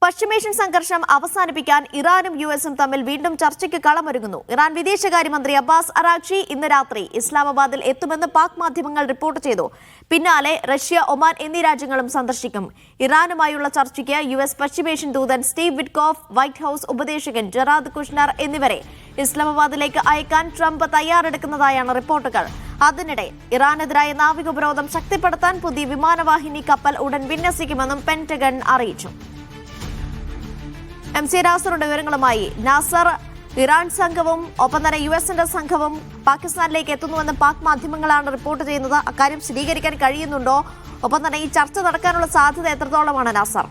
പശ്ചിമേഷ്യൻ സംഘർഷം അവസാനിപ്പിക്കാൻ ഇറാനും യുഎസും തമ്മിൽ വീണ്ടും ചർച്ചയ്ക്ക് കളമൊരുങ്ങുന്നു. ഇറാൻ വിദേശകാര്യമന്ത്രി അബ്ബാസ് അറാഗ്ചി ഇന്ന് രാത്രി ഇസ്ലാമാബാദിൽ എത്തുമെന്ന് പാക് മാധ്യമങ്ങൾ റിപ്പോർട്ട് ചെയ്തു. പിന്നാലെ റഷ്യ, ഒമാൻ എന്നീ രാജ്യങ്ങളും സന്ദർശിക്കും. ഇറാനുമായുള്ള ചർച്ചയ്ക്ക് യുഎസ് പശ്ചിമേഷ്യൻ ദൂതൻ സ്റ്റീവ് വിറ്റ്കോഫ്, വൈറ്റ് ഹൌസ് ഉപദേശകൻ ജറാദ് കുഷ്നർ എന്നിവരെ ഇസ്ലാമാബാദിലേക്ക് അയക്കാൻ ട്രംപ് തയ്യാറെടുക്കുന്നതായാണ് റിപ്പോർട്ടുകൾ. അതിനിടെ ഇറാനെതിരായ നാവിക ഉപരോധം ശക്തിപ്പെടുത്താൻ പുതിയ വിമാനവാഹിനി കപ്പൽ ഉടൻ വിന്യസിക്കുമെന്നും പെന്റഗൺ അറിയിച്ചു. MC നാസറുടെ വിവരങ്ങളുമായി. നാസർ, ഇറാൻ സംഘവും ഒപ്പം തന്നെ യുഎസിന്റെ സംഘവും പാകിസ്ഥാനിലേക്ക് എത്തുന്നുവെന്ന് പാക് മാധ്യമങ്ങളാണ് റിപ്പോർട്ട് ചെയ്യുന്നത്. അക്കാര്യം സ്ഥിരീകരിക്കാൻ കഴിയുന്നുണ്ടോ? ഒപ്പം തന്നെ ഈ ചർച്ച നടക്കാനുള്ള സാധ്യത എത്രത്തോളമാണ് നാസർ?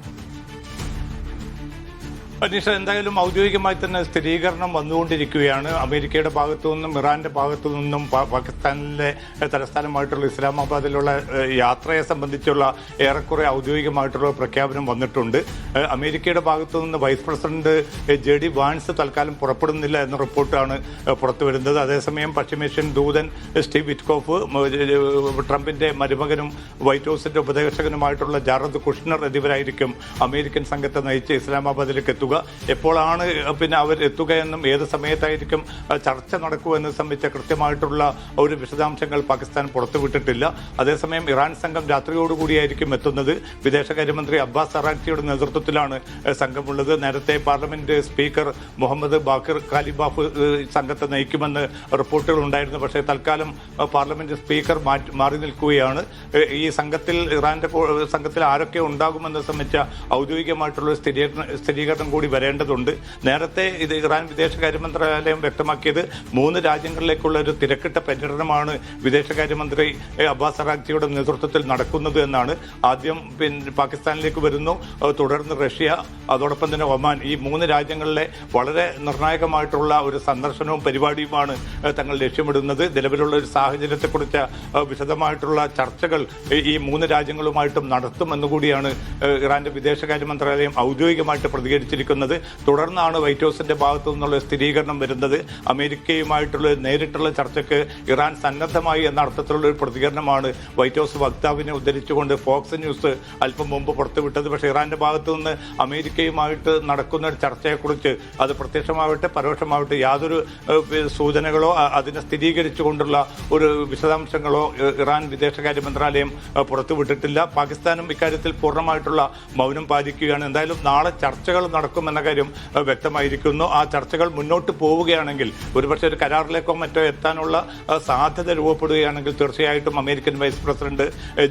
അനീഷ, എന്തായാലും ഔദ്യോഗികമായി തന്നെ സ്ഥിരീകരണം വന്നുകൊണ്ടിരിക്കുകയാണ്. അമേരിക്കയുടെ ഭാഗത്തു നിന്നും ഇറാന്റെ ഭാഗത്തു നിന്നും പാകിസ്ഥാനിലെ തലസ്ഥാനമായിട്ടുള്ള ഇസ്ലാമാബാദിലുള്ള യാത്രയെ സംബന്ധിച്ചുള്ള ഏറെക്കുറെ ഔദ്യോഗികമായിട്ടുള്ള പ്രഖ്യാപനം വന്നിട്ടുണ്ട്. അമേരിക്കയുടെ ഭാഗത്തു നിന്ന് വൈസ് പ്രസിഡന്റ് JD വാൻസ് തൽക്കാലം പുറപ്പെടുന്നില്ല എന്ന റിപ്പോർട്ടാണ് പുറത്തു വരുന്നത്. അതേസമയം പശ്ചിമേഷ്യൻ ദൂതൻ സ്റ്റീവ് വിറ്റ്കോഫ്, ട്രംപിന്റെ മരുമകനും വൈറ്റ് ഹൌസിന്റെ ഉപദേശകനുമായിട്ടുള്ള ജാറദ് കുഷ്നർ എന്നിവരായിരിക്കും അമേരിക്കൻ സംഘത്തെ നയിച്ച് ഇസ്ലാമാബാദിലേക്ക് എത്തുക. എപ്പോഴാണ് അവർ എത്തുകയെന്നും ഏത് സമയത്തായിരിക്കും ചർച്ച നടക്കുമെന്ന് സംബന്ധിച്ച കൃത്യമായിട്ടുള്ള ഒരു വിശദാംശങ്ങൾ പാകിസ്ഥാൻ പുറത്തുവിട്ടിട്ടില്ല. അതേസമയം ഇറാൻ സംഘം രാത്രിയോടുകൂടിയായിരിക്കും എത്തുന്നത്. വിദേശകാര്യമന്ത്രി അബ്ബാസ് അറാഗ്ചിയുടെ നേതൃത്വത്തിലാണ് സംഘമുള്ളത്. നേരത്തെ parliament speaker Mohammad Baqir Ghalibaf സംഘത്തെ നയിക്കുമെന്ന് റിപ്പോർട്ടുകൾ ഉണ്ടായിരുന്നു. പക്ഷേ തൽക്കാലം പാർലമെന്റ് സ്പീക്കർ മാറി നിൽക്കുകയാണ്. ഈ സംഘത്തിൽ ഇറാന്റെ സംഘത്തിൽ ആരൊക്കെ ഉണ്ടാകുമെന്ന് സംബന്ധിച്ച ഔദ്യോഗികമായിട്ടുള്ള സ്ഥിരീകരണം കൂടി വരേണ്ടതുണ്ട്. നേരത്തെ ഇത് ഇറാൻ വിദേശകാര്യ മന്ത്രാലയം വ്യക്തമാക്കിയത് 3 രാജ്യങ്ങളിലേക്കുള്ള ഒരു തിരക്കിട്ട പര്യടനമാണ് വിദേശകാര്യമന്ത്രി അബ്ബാസ് അറാഗ്ചിയുടെ നേതൃത്വത്തിൽ നടക്കുന്നത് എന്നാണ്. ആദ്യം പാകിസ്ഥാനിലേക്ക് വരുന്നു, തുടർന്ന് റഷ്യ, അതോടൊപ്പം തന്നെ ഒമാൻ. ഈ 3 രാജ്യങ്ങളിലെ വളരെ നിർണായകമായിട്ടുള്ള ഒരു സന്ദർശനവും പരിപാടിയുമാണ് തങ്ങൾ ലക്ഷ്യമിടുന്നത്. നിലവിലുള്ള ഒരു സാഹചര്യത്തെക്കുറിച്ച് വിശദമായിട്ടുള്ള ചർച്ചകൾ ഈ 3 രാജ്യങ്ങളുമായിട്ടും നടത്തുമെന്നുകൂടിയാണ് ഇറാന്റെ വിദേശകാര്യ മന്ത്രാലയം ഔദ്യോഗികമായിട്ട് പ്രതികരിച്ചിരിക്കുന്നത്. തുടർന്നാണ് വൈറ്റ് ഹൌസിന്റെ ഭാഗത്തു നിന്നുള്ള സ്ഥിരീകരണം വരുന്നത്. അമേരിക്കയുമായിട്ടുള്ള നേരിട്ടുള്ള ചർച്ചയ്ക്ക് ഇറാൻ സന്നദ്ധമായി എന്ന അർത്ഥത്തിലുള്ള ഒരു പ്രതികരണമാണ് വൈറ്റ് ഹൌസ് വക്താവിനെ ഉദ്ധരിച്ചുകൊണ്ട് ഫോക്സ് ന്യൂസ് അല്പം മുമ്പ് പുറത്തുവിട്ടത്. പക്ഷേ ഇറാന്റെ ഭാഗത്തു നിന്ന് അമേരിക്കയുമായിട്ട് നടക്കുന്ന ചർച്ചയെക്കുറിച്ച് അത് പ്രത്യക്ഷമാവട്ടെ പരോക്ഷമാവട്ടെ യാതൊരു സൂചനകളോ അതിനെ സ്ഥിരീകരിച്ചുകൊണ്ടുള്ള ഒരു വിശദാംശങ്ങളോ ഇറാൻ വിദേശകാര്യ മന്ത്രാലയം പുറത്തുവിട്ടിട്ടില്ല. പാകിസ്ഥാനും ഇക്കാര്യത്തിൽ പൂർണ്ണമായിട്ടുള്ള മൗനം പാലിക്കുകയാണ്. എന്തായാലും നാളെ ചർച്ചകൾ നടക്കുമെന്ന കാര്യം വ്യക്തമായിരിക്കുന്നു. ആ ചർച്ചകൾ മുന്നോട്ട് പോവുകയാണെങ്കിൽ, ഒരുപക്ഷെ ഒരു കരാറിലേക്കോ മറ്റോ എത്താനുള്ള സാധ്യത രൂപപ്പെടുകയാണെങ്കിൽ തീർച്ചയായിട്ടും American vice president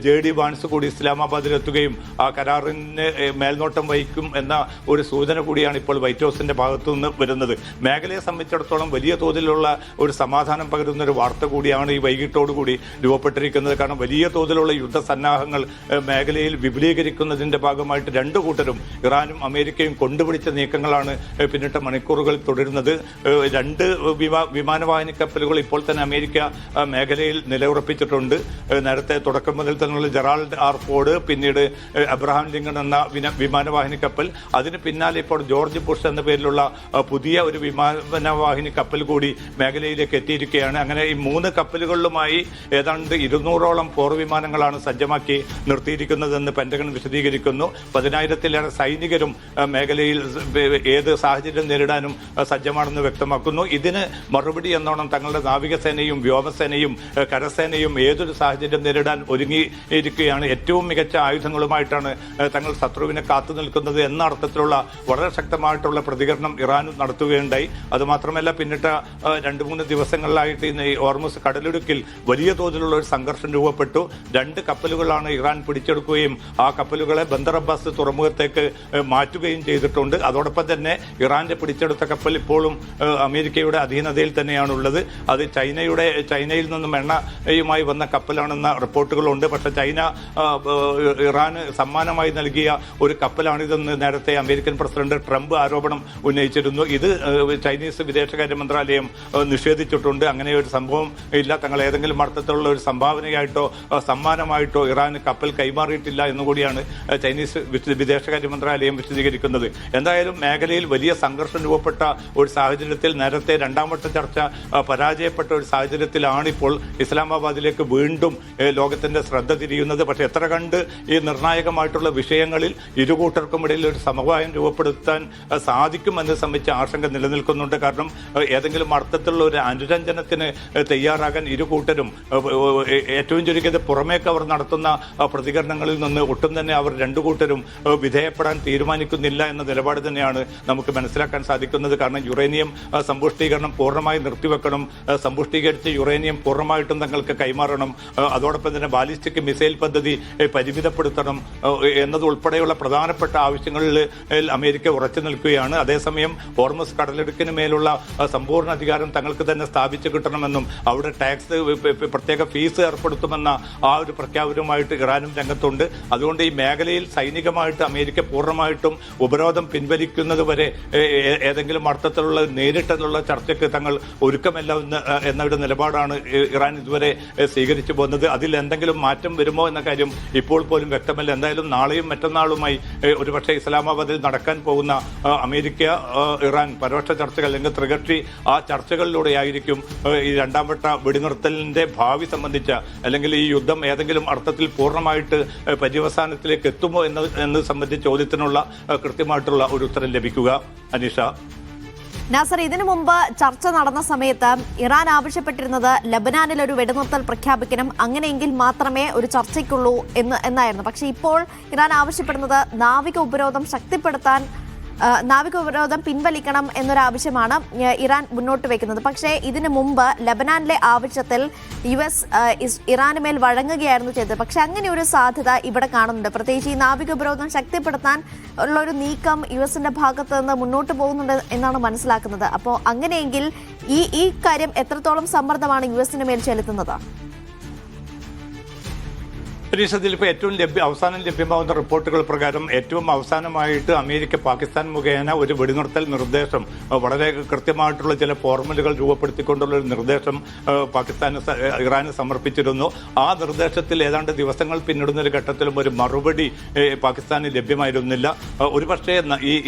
JD Vance കൂടി ഇസ്ലാമാബാദിൽ എത്തുകയും ആ കരാറിന് മേൽനോട്ടം വഹിക്കും എന്ന ഒരു സൂചന കൂടിയാണ് ഇപ്പോൾ വൈറ്റ് ഹൌസിന്റെ ഭാഗത്തു നിന്ന് വരുന്നത്. മേഖലയെ സംബന്ധിച്ചിടത്തോളം വലിയ തോതിലുള്ള ഒരു സമാധാനം പകരുന്ന ഒരു വാർത്ത കൂടിയാണ് ഈ വൈകിട്ടോടുകൂടി രൂപപ്പെട്ടിരിക്കുന്നത്. കാരണം വലിയ തോതിലുള്ള യുദ്ധസന്നാഹങ്ങൾ മേഖലയിൽ വിപുലീകരിക്കുന്നതിന്റെ ഭാഗമായിട്ട് 2 കൂട്ടരും, ഇറാനും അമേരിക്കയും കൊണ്ടുപിടിച്ച നീക്കങ്ങളാണ് പിന്നിട്ട മണിക്കൂറുകളിൽ തുടരുന്നത്. 2 വിമാനവാഹിനി കപ്പലുകൾ ഇപ്പോൾ തന്നെ അമേരിക്ക മേഖലയിൽ നിലയുറപ്പിച്ചിട്ടുണ്ട്. നേരത്തെ തുടക്കം മുതൽ തന്നെയുള്ള ജെറാൾഡ് R. ഫോർഡ്, പിന്നീട് അബ്രഹാം ലിങ്കൺ എന്ന വിമാനവാഹിനി കപ്പൽ, അതിന് പിന്നാലെ ഇപ്പോൾ ജോർജ് ബുഷ് എന്ന പേരിലുള്ള പുതിയ ഒരു വിമാനവാഹിനി കപ്പൽ കൂടി മേഖലയിലേക്ക് എത്തിയിരിക്കുകയാണ്. അങ്ങനെ ഈ 3 കപ്പലുകളിലുമായി ഏതാണ്ട് 200ഓളം പോർ വിമാനങ്ങളാണ് സജ്ജമാക്കി നിർത്തിയിരിക്കുന്നതെന്ന് പെന്റഗൺ വിശദീകരിക്കുന്നു. 10,000-ലേറെ സൈനികരും മേഖലയിൽ ഏത് സാഹചര്യം നേരിടാനും സജ്ജമാണെന്ന് വ്യക്തമാക്കുന്നു. ഇതിന് മറുപടി എന്നോണം തങ്ങളുടെ നാവികസേനയും വ്യോമസേനയും കരസേനയും ഏതൊരു സാഹചര്യം നേരിടാൻ ഒരുങ്ങിയിരിക്കുകയാണ്. ഏറ്റവും മികച്ച ആയുധങ്ങളുമായിട്ടാണ് തങ്ങൾ ശത്രുവിനെ കാത്തു നിൽക്കുന്നത് എന്ന അർത്ഥത്തിലുള്ള വളരെ ശക്തമായിട്ടുള്ള പ്രതികരണം ഇറാനും നടത്തുകയുണ്ടായി. അതുമാത്രമല്ല, പിന്നിട്ട 2-3 ദിവസങ്ങളിലായിട്ട് ഇന്ന് ഈ ഹോർമുസ് കടലിടുക്കിൽ വലിയ തോതിലുള്ള ഒരു സംഘർഷം രൂപപ്പെട്ടു. 2 കപ്പലുകളാണ് ഇറാൻ പിടിച്ചെടുക്കുകയും ആ കപ്പലുകളെ ബന്ദർ അബ്ബാസ് തുറമുഖത്തേക്ക് മാറ്റുകയും ചെയ്തിട്ടുണ്ട്. അതോടൊപ്പം തന്നെ ഇറാന്റെ പിടിച്ചെടുത്ത കപ്പൽ ഇപ്പോഴും അമേരിക്കയുടെ അധീനതയിൽ തന്നെയാണുള്ളത്. അത് ചൈനയിൽ നിന്നും എണ്ണയുമായി വന്ന കപ്പലാണെന്ന റിപ്പോർട്ടുകളുണ്ട്. പക്ഷേ ചൈന ഇറാന് സമ്മാനമായി നൽകിയ ഒരു കപ്പലാണിതെന്ന് നേരത്തെ അമേരിക്കൻ പ്രസിഡന്റ് ട്രംപ് ആരോപണം ഉന്നയിച്ചിരുന്നു. ഇത് ചൈനീസ് വിദേശകാര്യ മന്ത്രാലയം നിഷേധിച്ചിട്ടുണ്ട്. അങ്ങനെ ഒരു സംഭവം ഇല്ല. തങ്ങൾ ഏതെങ്കിലും അർത്ഥത്തിലുള്ള ഒരു സംഭാവനയായിട്ടോ സമ്മാനമായിട്ടോ ഇറാന് കപ്പൽ കൈമാറിയിട്ടില്ല എന്നുകൂടിയാണ് ചൈനീസ് വിദേശകാര്യ മന്ത്രാലയം വിശദീകരിക്കുന്നത്. എന്തായാലും മേഖലയിൽ വലിയ സംഘർഷം രൂപപ്പെട്ട ഒരു സാഹചര്യത്തിൽ നേരത്തെ രണ്ടാം വട്ട ചർച്ച പരാജയപ്പെട്ട ഒരു സാഹചര്യത്തിലാണ് ഇപ്പോൾ ഇസ്ലാമാബാദിലേക്ക് വീണ്ടും ലോകത്തിന്റെ ശ്രദ്ധ തിരിയുന്നത്. പക്ഷെ എത്ര കണ്ട് ഈ നിർണായകമായിട്ടുള്ള വിഷയങ്ങളിൽ ഇരുകൂട്ടർക്കും ഇടയിൽ ഒരു സമവായം രൂപപ്പെടുത്താൻ സാധിക്കുമെന്ന് സംബന്ധിച്ച ആശങ്ക നിലനിൽക്കുന്നുണ്ട്. കാരണം ഏതെങ്കിലും അർത്ഥത്തിലുള്ള ഒരു അനുരഞ്ജനത്തിന് തയ്യാറാകാൻ ഇരുകൂട്ടരും ഏറ്റവും ചുരുക്കിയത് പുറമേക്ക് അവർ നടത്തുന്ന പ്രതികരണങ്ങളിൽ നിന്ന് ഒട്ടും തന്നെ അവർ രണ്ടു കൂട്ടരും വിധേയപ്പെടാൻ തീരുമാനിക്കുന്നില്ല എന്ന നിലപാട് തന്നെയാണ് നമുക്ക് മനസ്സിലാക്കാൻ സാധിക്കുന്നത്. കാരണം യുറേനിയം സമ്പുഷ്ടീകരണം പൂർണ്ണമായി നിർത്തിവെക്കണം, സമ്പുഷ്ടീകരിച്ച യുറേനിയം പൂർണ്ണമായിട്ടും തങ്ങൾക്ക് കൈമാറണം, അതോടൊപ്പം തന്നെ ബാലിസ്റ്റിക് മിസൈൽ പദ്ധതി പരിമിതപ്പെടുത്തണം എന്നതുൾപ്പെടെയുള്ള പ്രധാനപ്പെട്ട ആവശ്യങ്ങളിൽ അമേരിക്ക ഉറച്ചു നിൽക്കുകയാണ്. അതേസമയം ഹോർമസ് കടലിടുക്കിന് മേലുള്ള സമ്പൂർണ്ണ അധികാരം തങ്ങൾക്ക് തന്നെ സ്ഥാപിച്ചു കിട്ടണമെന്നും അവിടെ ടാക്സ് പ്രത്യേക ഫീസ് ഏർപ്പെടുത്തുമെന്ന ആ ഒരു പ്രഖ്യാപനവുമായിട്ട് ഇറാനും രംഗത്തുണ്ട്. അതുകൊണ്ട് ഈ മേഖലയിൽ സൈനികമായിട്ട് അമേരിക്ക പൂർണ്ണമായിട്ടും ഉപരോധം പിൻവലിക്കുന്നത് വരെ ഏതെങ്കിലും അർത്ഥത്തിലുള്ള നേരിട്ടുള്ള ചർച്ചയ്ക്ക് തങ്ങൾ ഒരുക്കമല്ല എന്നൊരു നിലപാടാണ് ഇറാൻ ഇതുവരെ സ്വീകരിച്ചു പോകുന്നത്. അതിൽ എന്തെങ്കിലും മാറ്റം വരുമോ എന്ന കാര്യം ഇപ്പോൾ പോലും വ്യക്തമല്ല. എന്തായാലും നാളെയും മറ്റന്നാളുമായി ഒരുപക്ഷെ ഇസ്ലാമാബാദിൽ നടക്കാൻ പോകുന്ന അമേരിക്ക ഇറാൻ പരോക്ഷ ചർച്ചകൾ അല്ലെങ്കിൽ ത്രികക്ഷി ആ ചർച്ചകളിലൂടെയായിരിക്കും ഈ രണ്ടാം വട്ട വെടിനിർത്തലിന്റെ ഭാവി സംബന്ധിച്ച അല്ലെങ്കിൽ ഈ യുദ്ധം ഏതെങ്കിലും അർത്ഥത്തിൽ പൂർണ്ണമായിട്ട് പര്യവസാനത്തിലേക്ക് എത്തുമോ എന്ന് സംബന്ധിച്ച ചോദ്യത്തിനുള്ള കൃത്യമായിട്ടുള്ള ഒരു ഉത്തരം ലഭിക്കുക. അനീഷ. നാസർ, ഇതിനു മുമ്പ് ചർച്ച നടന്ന സമയത്ത് ഇറാൻ ആവശ്യപ്പെട്ടിരുന്നത് ലബനാനിൽ ഒരു വെടിനിർത്തൽ പ്രഖ്യാപിക്കണം, അങ്ങനെയെങ്കിൽ മാത്രമേ ഒരു ചർച്ചയ്ക്കുള്ളൂ എന്നായിരുന്നു. പക്ഷേ ഇപ്പോൾ ഇറാൻ ആവശ്യപ്പെടുന്നത് നാവിക ഉപരോധം പിൻവലിക്കണം എന്നൊരാവശ്യമാണ് ഇറാൻ മുന്നോട്ട് വെക്കുന്നത്. പക്ഷേ ഇതിനു മുമ്പ് ലബനാനിലെ ആവശ്യത്തിൽ US ഇറാന് മേൽ വഴങ്ങുകയായിരുന്നു ചെയ്തത്. പക്ഷെ അങ്ങനെ ഒരു സാധ്യത ഇവിടെ കാണുന്നുണ്ട്. പ്രത്യേകിച്ച് ഈ നാവിക ഉപരോധം ശക്തിപ്പെടുത്താൻ ഉള്ള ഒരു നീക്കം US-ന്റെ ഭാഗത്ത് നിന്ന് മുന്നോട്ട് പോകുന്നുണ്ട് എന്നാണ് മനസ്സിലാക്കുന്നത്. അപ്പോൾ അങ്ങനെയെങ്കിൽ ഈ കാര്യം എത്രത്തോളം സമ്മർദ്ദമാണ് US-ന് മേൽ ചെലുത്തുന്നത്? പരീക്ഷത്തിൽ ഇപ്പോൾ ഏറ്റവും അവസാനം ലഭ്യമാവുന്ന റിപ്പോർട്ടുകൾ പ്രകാരം ഏറ്റവും അവസാനമായിട്ട് അമേരിക്ക പാകിസ്ഥാൻ മുഖേന ഒരു വെടിനിർത്തൽ നിർദ്ദേശം, വളരെ കൃത്യമായിട്ടുള്ള ചില ഫോർമുലകൾ രൂപപ്പെടുത്തിക്കൊണ്ടുള്ള ഒരു നിർദ്ദേശം ഇറാന് സമർപ്പിച്ചിരുന്നു. ആ നിർദ്ദേശത്തിൽ ഏതാണ്ട് ദിവസങ്ങൾ പിന്നിടുന്ന ഒരു ഘട്ടത്തിലും ഒരു മറുപടി പാകിസ്ഥാന് ലഭ്യമായിരുന്നില്ല. ഒരുപക്ഷെ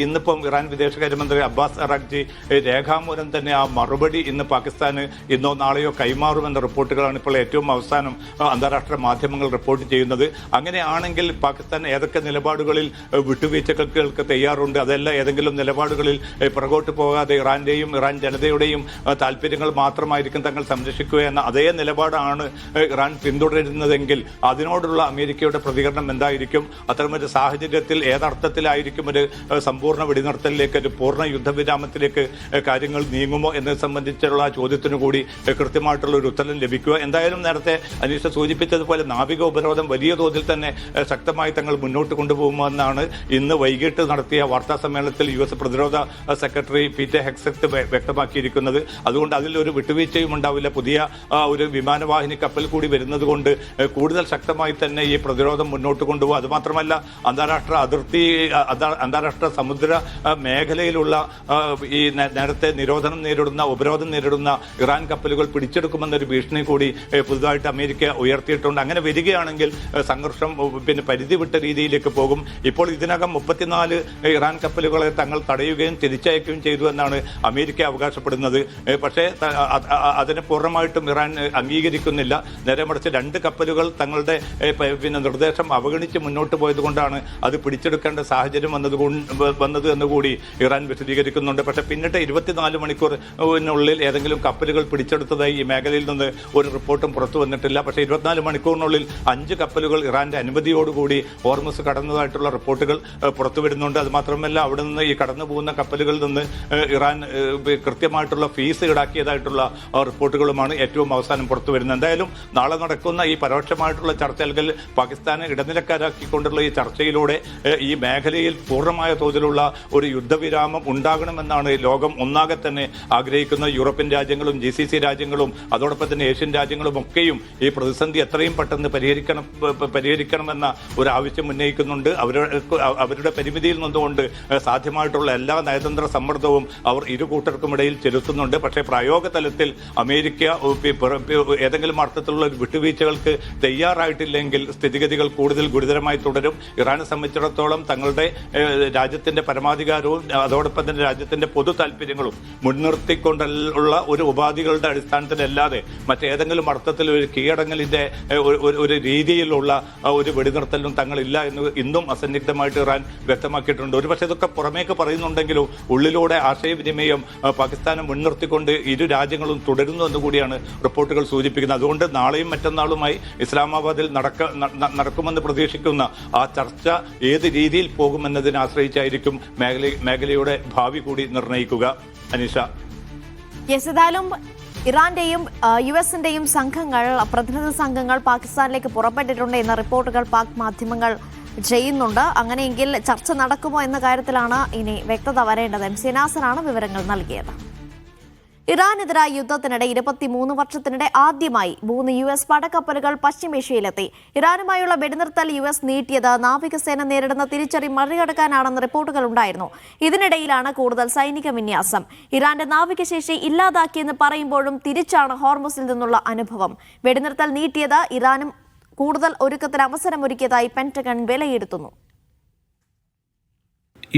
ഇന്നിപ്പം ഇറാൻ വിദേശകാര്യമന്ത്രി അബ്ബാസ് അറാഖ്ചി രേഖാമൂലം തന്നെ ആ മറുപടി ഇന്ന് പാകിസ്ഥാന് ഇന്നോ നാളെയോ കൈമാറുമെന്ന റിപ്പോർട്ടുകളാണ് ഇപ്പോൾ ഏറ്റവും അവസാനം അന്താരാഷ്ട്ര മാധ്യമങ്ങൾ റിപ്പോർട്ട് ചെയ്യുന്നത്. അങ്ങനെയാണെങ്കിൽ പാകിസ്ഥാൻ ഏതൊക്കെ നിലപാടുകളിൽ വിട്ടുവീഴ്ചകൾക്ക് തയ്യാറുണ്ട്, അതല്ല ഏതെങ്കിലും നിലപാടുകളിൽ പുറകോട്ട് പോകാതെ ഇറാന്റെയും ഇറാൻ ജനതയുടെയും താല്പര്യങ്ങൾ മാത്രമായിരിക്കും തങ്ങൾ സംരക്ഷിക്കുക എന്ന അതേ നിലപാടാണ് ഇറാൻ പിന്തുടരുന്നതെങ്കിൽ അതിനോടുള്ള അമേരിക്കയുടെ പ്രതികരണം എന്തായിരിക്കും? അത്തരമൊരു സാഹചര്യത്തിൽ ഏതർത്ഥത്തിലായിരിക്കും ഒരു സമ്പൂർണ്ണ വെടിനിർത്തലിലേക്ക്, ഒരു പൂർണ്ണ യുദ്ധവിരാമത്തിലേക്ക് കാര്യങ്ങൾ നീങ്ങുമോ എന്നത് സംബന്ധിച്ചുള്ള ചോദ്യത്തിനു കൂടി കൃത്യമായിട്ടുള്ള ഒരു ഉത്തരം ലഭിക്കുക. എന്തായാലും നേരത്തെ അനീഷ സൂചിപ്പിച്ചതുപോലെ നാവിക ഉപരോധം വലിയ തോതിൽ തന്നെ ശക്തമായി തങ്ങൾ മുന്നോട്ട് കൊണ്ടുപോകുമെന്നാണ് ഇന്ന് വൈകിട്ട് നടത്തിയ വാർത്താ സമ്മേളനത്തിൽ US പ്രതിരോധ സെക്രട്ടറി പീറ്റർ ഹെക്സറ്റ് വ്യക്തമാക്കിയിരിക്കുന്നത്. അതുകൊണ്ട് അതിലൊരു വിട്ടുവീഴ്ചയും ഉണ്ടാവില്ല. പുതിയ ഒരു വിമാനവാഹിനി കപ്പൽ കൂടി വരുന്നത് കൊണ്ട് കൂടുതൽ ശക്തമായി തന്നെ ഈ പ്രതിരോധം മുന്നോട്ട് കൊണ്ടുപോകും. അതുമാത്രമല്ല അന്താരാഷ്ട്ര സമുദ്ര മേഖലയിലുള്ള ഈ നേരത്തെ ഉപരോധം നേരിടുന്ന ഇറാൻ കപ്പലുകൾ പിടിച്ചെടുക്കുമെന്നൊരു ഭീഷണി കൂടി പുതുതായിട്ട് അമേരിക്ക ഉയർത്തിയിട്ടുണ്ട്. അങ്ങനെ വരികയാണെങ്കിൽ സംഘർഷം പരിധി വിട്ട രീതിയിലേക്ക് പോകും. ഇപ്പോൾ ഇതിനകം 34 ഇറാൻ കപ്പലുകളെ തങ്ങൾ തടയുകയും തിരിച്ചയക്കുകയും ചെയ്തു എന്നാണ് അമേരിക്ക അവകാശപ്പെടുന്നത്. പക്ഷേ അതിനെ പൂർണ്ണമായിട്ടും ഇറാൻ അംഗീകരിക്കുന്നില്ല. നേരെ മറിച്ച് 2 കപ്പലുകൾ തങ്ങളുടെ നിർദ്ദേശം അവഗണിച്ച് മുന്നോട്ട് പോയതുകൊണ്ടാണ് അത് പിടിച്ചെടുക്കേണ്ട സാഹചര്യം വന്നത് എന്നുകൂടി ഇറാൻ വിശദീകരിക്കുന്നുണ്ട്. പക്ഷേ പിന്നിട്ട് 24 മണിക്കൂറിനുള്ളിൽ ഏതെങ്കിലും കപ്പലുകൾ പിടിച്ചെടുത്തതായി ഈ മേഖലയിൽ നിന്ന് ഒരു റിപ്പോർട്ടും പുറത്തു വന്നിട്ടില്ല. പക്ഷേ 24 മണിക്കൂറിനുള്ളിൽ 5 കപ്പലുകൾ ഇറാന്റെ അനുമതിയോടുകൂടി ഹോർമുസ് കടന്നതായിട്ടുള്ള റിപ്പോർട്ടുകൾ പുറത്തുവിടുന്നുണ്ട്. അതുമാത്രമല്ല അവിടെ നിന്ന് ഈ കടന്നു പോകുന്ന കപ്പലുകളിൽ നിന്ന് ഇറാൻ കൃത്യമായിട്ടുള്ള ഫീസ് ഈടാക്കിയതായിട്ടുള്ള റിപ്പോർട്ടുകളുമാണ് ഏറ്റവും അവസാനം പുറത്തു വരുന്നത്. എന്തായാലും നാളെ നടക്കുന്ന ഈ പരോക്ഷമായിട്ടുള്ള ചർച്ച അല്ലെങ്കിൽ പാകിസ്ഥാനെ ഇടനിലക്കാരാക്കിക്കൊണ്ടുള്ള ഈ ചർച്ചയിലൂടെ ഈ മേഖലയിൽ പൂർണ്ണമായ തോതിലുള്ള ഒരു യുദ്ധവിരാമം ഉണ്ടാകണമെന്നാണ് ലോകം ഒന്നാകെ തന്നെ ആഗ്രഹിക്കുന്ന. യൂറോപ്യൻ രാജ്യങ്ങളും GCC രാജ്യങ്ങളും അതോടൊപ്പം തന്നെ ഏഷ്യൻ രാജ്യങ്ങളും ഒക്കെയും ഈ പ്രതിസന്ധി എത്രയും പെട്ടെന്ന് പരിഹരിക്കണം പരിഹരിക്കണമെന്ന ഒരു ആവശ്യം ഉന്നയിക്കുന്നുണ്ട്. അവരുടെ പരിമിതിയിൽ നിന്നുകൊണ്ട് സാധ്യമായിട്ടുള്ള എല്ലാ നയതന്ത്ര സമ്മർദ്ദവും അവർ ഇരു കൂട്ടർക്കുമിടയിൽ ചെലുത്തുന്നുണ്ട്. പക്ഷേ പ്രായോഗ തലത്തിൽ അമേരിക്ക ഏതെങ്കിലും അർത്ഥത്തിലുള്ള ഒരു വിട്ടുവീഴ്ചകൾക്ക് തയ്യാറായിട്ടില്ലെങ്കിൽ സ്ഥിതിഗതികൾ കൂടുതൽ ഗുരുതരമായി തുടരും. ഇറാനെ സംബന്ധിച്ചിടത്തോളം തങ്ങളുടെ രാജ്യത്തിന്റെ പരമാധികാരവും അതോടൊപ്പം തന്നെ രാജ്യത്തിന്റെ പൊതു താല്പര്യങ്ങളും മുൻനിർത്തിക്കൊണ്ടുള്ള ഒരു ഉപാധികളുടെ അടിസ്ഥാനത്തിലല്ലാതെ മറ്റേതെങ്കിലും അർത്ഥത്തിൽ ഒരു കീഴടങ്ങലിന്റെ ഒരു രീതിയിലുള്ള ഒരു വെടിനിർത്തലും തങ്ങളില്ല എന്ന് ഇന്നും അസന്നിഗ്ധമായിട്ട് ഇറാൻ വ്യക്തമാക്കിയിട്ടുണ്ട്. ഒരുപക്ഷെ ഇതൊക്കെ പുറമേക്ക് പറയുന്നുണ്ടെങ്കിലും ഉള്ളിലൂടെ ആശയവിനിമയം പാകിസ്ഥാനെ മുൻനിർത്തിക്കൊണ്ട് ഇരു രാജ്യങ്ങളും തുടരുന്നു എന്നുകൂടിയാണ് റിപ്പോർട്ടുകൾ സൂചിപ്പിക്കുന്നത്. അതുകൊണ്ട് നാളെയും മറ്റന്നാളുമായി ഇസ്ലാമാബാദിൽ നടക്കുമെന്ന് പ്രതീക്ഷിക്കുന്ന ആ ചർച്ച ഏത് രീതിയിൽ പോകുമെന്നതിനെ ആശ്രയിച്ചായിരിക്കും മേഖലയുടെ ഭാവി കൂടി നിർണ്ണയിക്കുക. അനീഷ, ഏതായാലും ഇറാന്റെയും US-ന്റെയും സംഘങ്ങൾ, പ്രതിനിധി സംഘങ്ങൾ പാകിസ്ഥാനിലേക്ക് പുറപ്പെട്ടിട്ടുണ്ട് എന്ന റിപ്പോർട്ടുകൾ പാക് മാധ്യമങ്ങൾ ചെയ്യുന്നുണ്ട്. അങ്ങനെയെങ്കിൽ ചർച്ച നടക്കുമോ എന്ന കാര്യത്തിലാണ് ഇനി വ്യക്തത വരേണ്ടത്. MC നാസറാണ് വിവരങ്ങൾ നൽകിയത്. ഇറാനെതിരായ യുദ്ധത്തിനിടെ 23 വർഷത്തിനിടെ ആദ്യമായി 3 US പടക്കപ്പലുകൾ പശ്ചിമേഷ്യയിലെത്തി. ഇറാനുമായുള്ള വെടിനിർത്തൽ US നീട്ടിയത് നാവികസേന നേരിടുന്ന തിരിച്ചടി മറികടക്കാനാണെന്ന് റിപ്പോർട്ടുകൾ ഉണ്ടായിരുന്നു. ഇതിനിടയിലാണ് കൂടുതൽ സൈനിക വിന്യാസം. ഇറാന്റെ നാവികശേഷി ഇല്ലാതാക്കിയെന്ന് പറയുമ്പോഴും തിരിച്ചാണ് ഹോർമുസിൽ നിന്നുള്ള അനുഭവം. വെടിനിർത്തൽ നീട്ടിയത് ഇറാനും കൂടുതൽ ഒരുക്കത്തിന് അവസരമൊരുക്കിയതായി പെന്റഗൺ വിലയിരുത്തുന്നു.